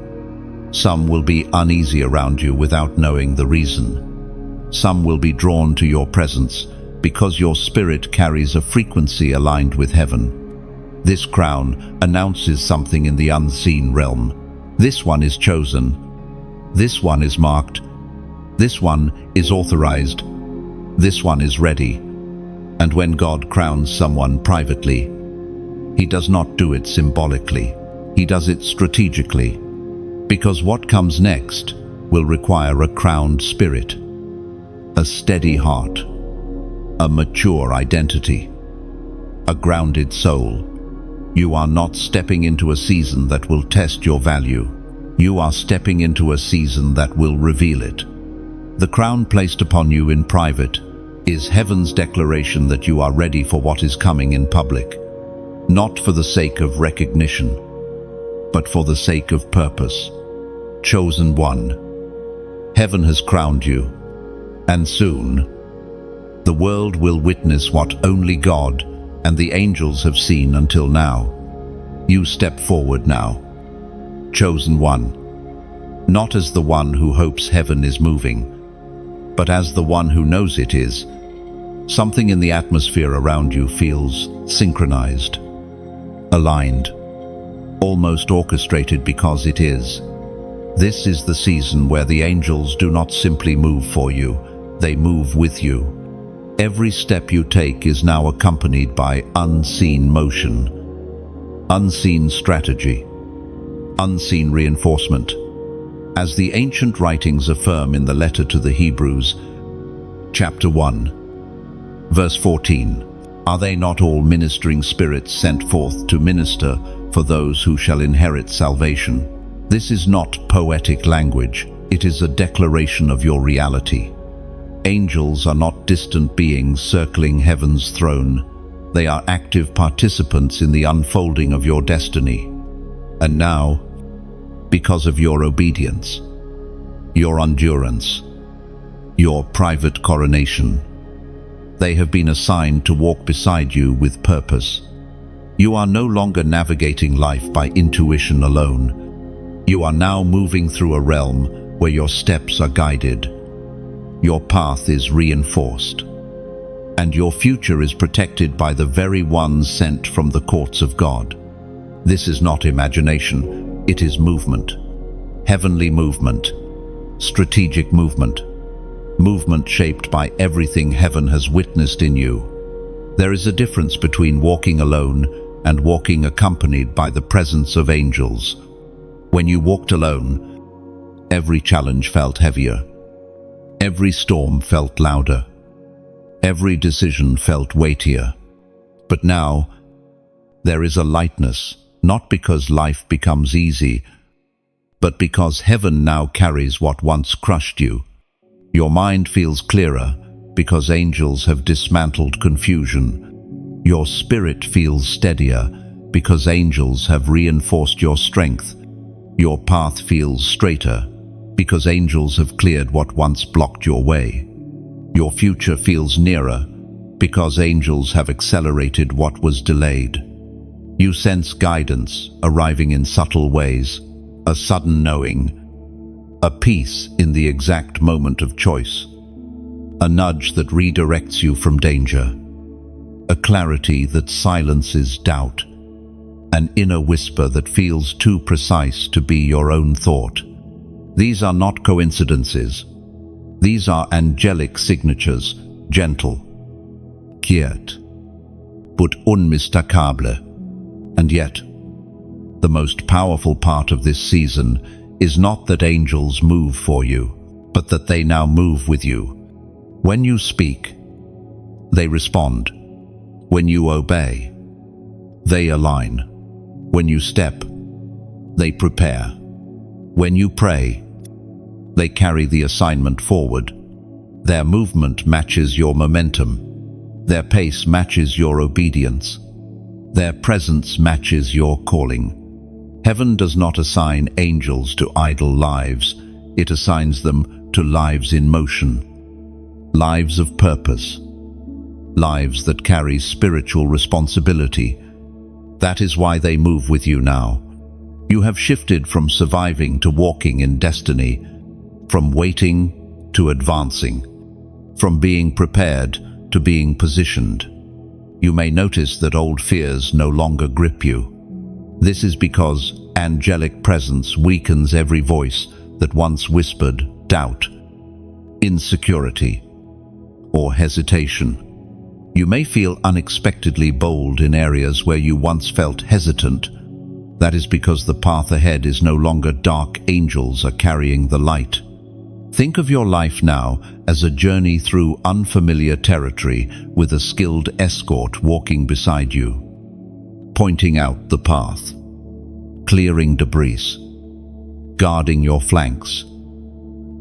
Some will be uneasy around you without knowing the reason. Some will be drawn to your presence because your spirit carries a frequency aligned with heaven. This crown announces something in the unseen realm. This one is chosen. This one is marked. This one is authorized. This one is ready. And when God crowns someone privately, He does not do it symbolically. He does it strategically. Because what comes next will require a crowned spirit, a steady heart, a mature identity, a grounded soul. You are not stepping into a season that will test your value. You are stepping into a season that will reveal it. The crown placed upon you in private is heaven's declaration that you are ready for what is coming in public, not for the sake of recognition, but for the sake of purpose. Chosen one. Heaven has crowned you, and soon the world will witness what only God and the angels have seen until now. You step forward now. Chosen one. Not as the one who hopes heaven is moving, but as the one who knows it is. Something in the atmosphere around you feels synchronized, aligned, almost orchestrated because it is. This is the season where the angels do not simply move for you, they move with you. Every step you take is now accompanied by unseen motion, unseen strategy, unseen reinforcement. As the ancient writings affirm in the letter to the Hebrews, chapter 1, verse 14, "Are they not all ministering spirits sent forth to minister for those who shall inherit salvation?" This is not poetic language, it is a declaration of your reality. Angels are not distant beings circling heaven's throne. They are active participants in the unfolding of your destiny. And now, because of your obedience, your endurance, your private coronation, they have been assigned to walk beside you with purpose. You are no longer navigating life by intuition alone. You are now moving through a realm where your steps are guided. Your path is reinforced, and your future is protected by the very ones sent from the courts of God. This is not imagination, it is movement. Heavenly movement, strategic movement, movement shaped by everything heaven has witnessed in you. There is a difference between walking alone and walking accompanied by the presence of angels. When you walked alone, every challenge felt heavier. Every storm felt louder. Every decision felt weightier. But now, there is a lightness, not because life becomes easy, but because heaven now carries what once crushed you. Your mind feels clearer, because angels have dismantled confusion. Your spirit feels steadier because angels have reinforced your strength. Your path feels straighter because angels have cleared what once blocked your way. Your future feels nearer because angels have accelerated what was delayed. You sense guidance arriving in subtle ways, a sudden knowing, a peace in the exact moment of choice, a nudge that redirects you from danger, a clarity that silences doubt, an inner whisper that feels too precise to be your own thought. These are not coincidences. These are angelic signatures, gentle, quiet, but unmistakable. And yet, the most powerful part of this season is not that angels move for you, but that they now move with you. When you speak, they respond. When you obey, they align. When you step, they prepare. When you pray, they carry the assignment forward. Their movement matches your momentum. Their pace matches your obedience. Their presence matches your calling. Heaven does not assign angels to idle lives. It assigns them to lives in motion, lives of purpose, lives that carry spiritual responsibility. That is why they move with you now. You have shifted from surviving to walking in destiny, from waiting to advancing, from being prepared to being positioned. You may notice that old fears no longer grip you. This is because angelic presence weakens every voice that once whispered doubt, insecurity, or hesitation. You may feel unexpectedly bold in areas where you once felt hesitant. That is because the path ahead is no longer dark. Angels are carrying the light. Think of your life now as a journey through unfamiliar territory with a skilled escort walking beside you, pointing out the path, clearing debris, guarding your flanks,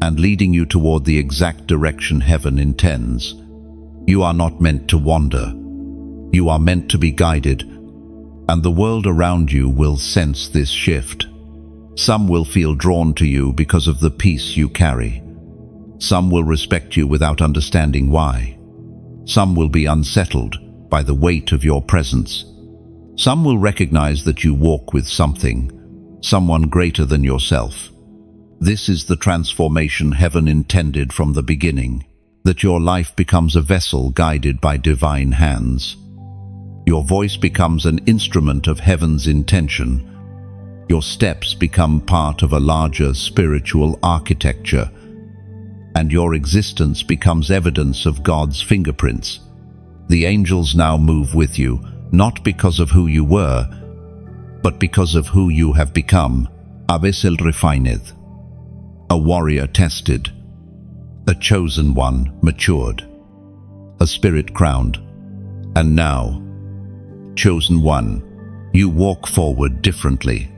and leading you toward the exact direction heaven intends. You are not meant to wander. You are meant to be guided, and the world around you will sense this shift. Some will feel drawn to you because of the peace you carry. Some will respect you without understanding why. Some will be unsettled by the weight of your presence. Some will recognize that you walk with someone greater than yourself. This is the transformation heaven intended from the beginning, that your life becomes a vessel guided by divine hands. Your voice becomes an instrument of heaven's intention. Your steps become part of a larger spiritual architecture, and your existence becomes evidence of God's fingerprints. The angels now move with you, not because of who you were, but because of who you have become. A vessel refined, a warrior tested, a chosen one matured, a spirit crowned. And now, chosen one, you walk forward differently.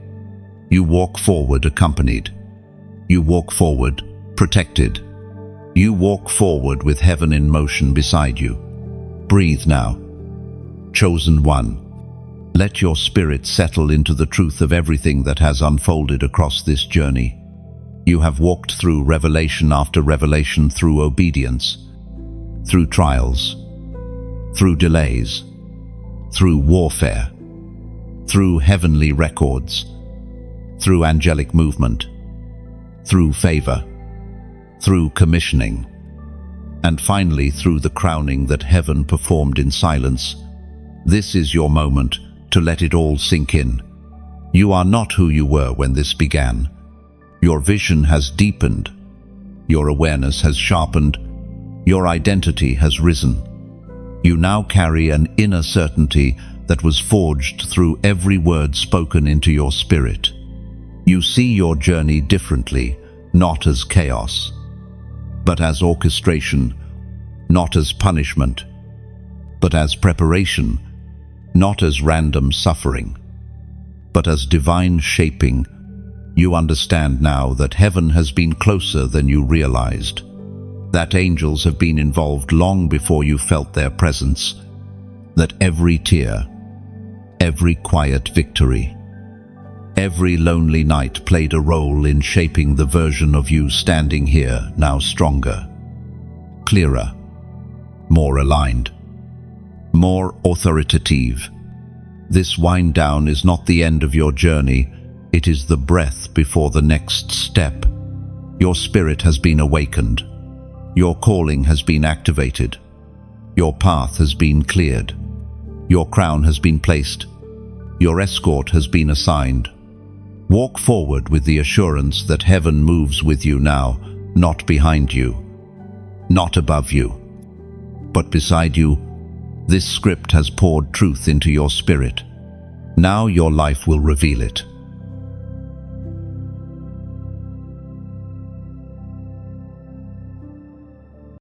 You walk forward accompanied. You walk forward protected. You walk forward with heaven in motion beside you. Breathe now. Chosen one, let your spirit settle into the truth of everything that has unfolded across this journey. You have walked through revelation after revelation, through obedience, through trials, through delays, through warfare, through heavenly records, through angelic movement, through favor, through commissioning, and finally through the crowning that heaven performed in silence. This is your moment to let it all sink in. You are not who you were when this began. Your vision has deepened. Your awareness has sharpened. Your identity has risen. You now carry an inner certainty that was forged through every word spoken into your spirit. You see your journey differently, not as chaos, but as orchestration, not as punishment, but as preparation, not as random suffering, but as divine shaping. You understand now that heaven has been closer than you realized. that angels have been involved long before you felt their presence, that every tear, every quiet victory, every lonely night played a role in shaping the version of you standing here, now stronger, clearer, more aligned, more authoritative. This wind down is not the end of your journey, it is the breath before the next step. Your spirit has been awakened. Your calling has been activated. Your path has been cleared. Your crown has been placed. Your escort has been assigned. Walk forward with the assurance that heaven moves with you now, not behind you, not above you, but beside you. This script has poured truth into your spirit. Now your life will reveal it.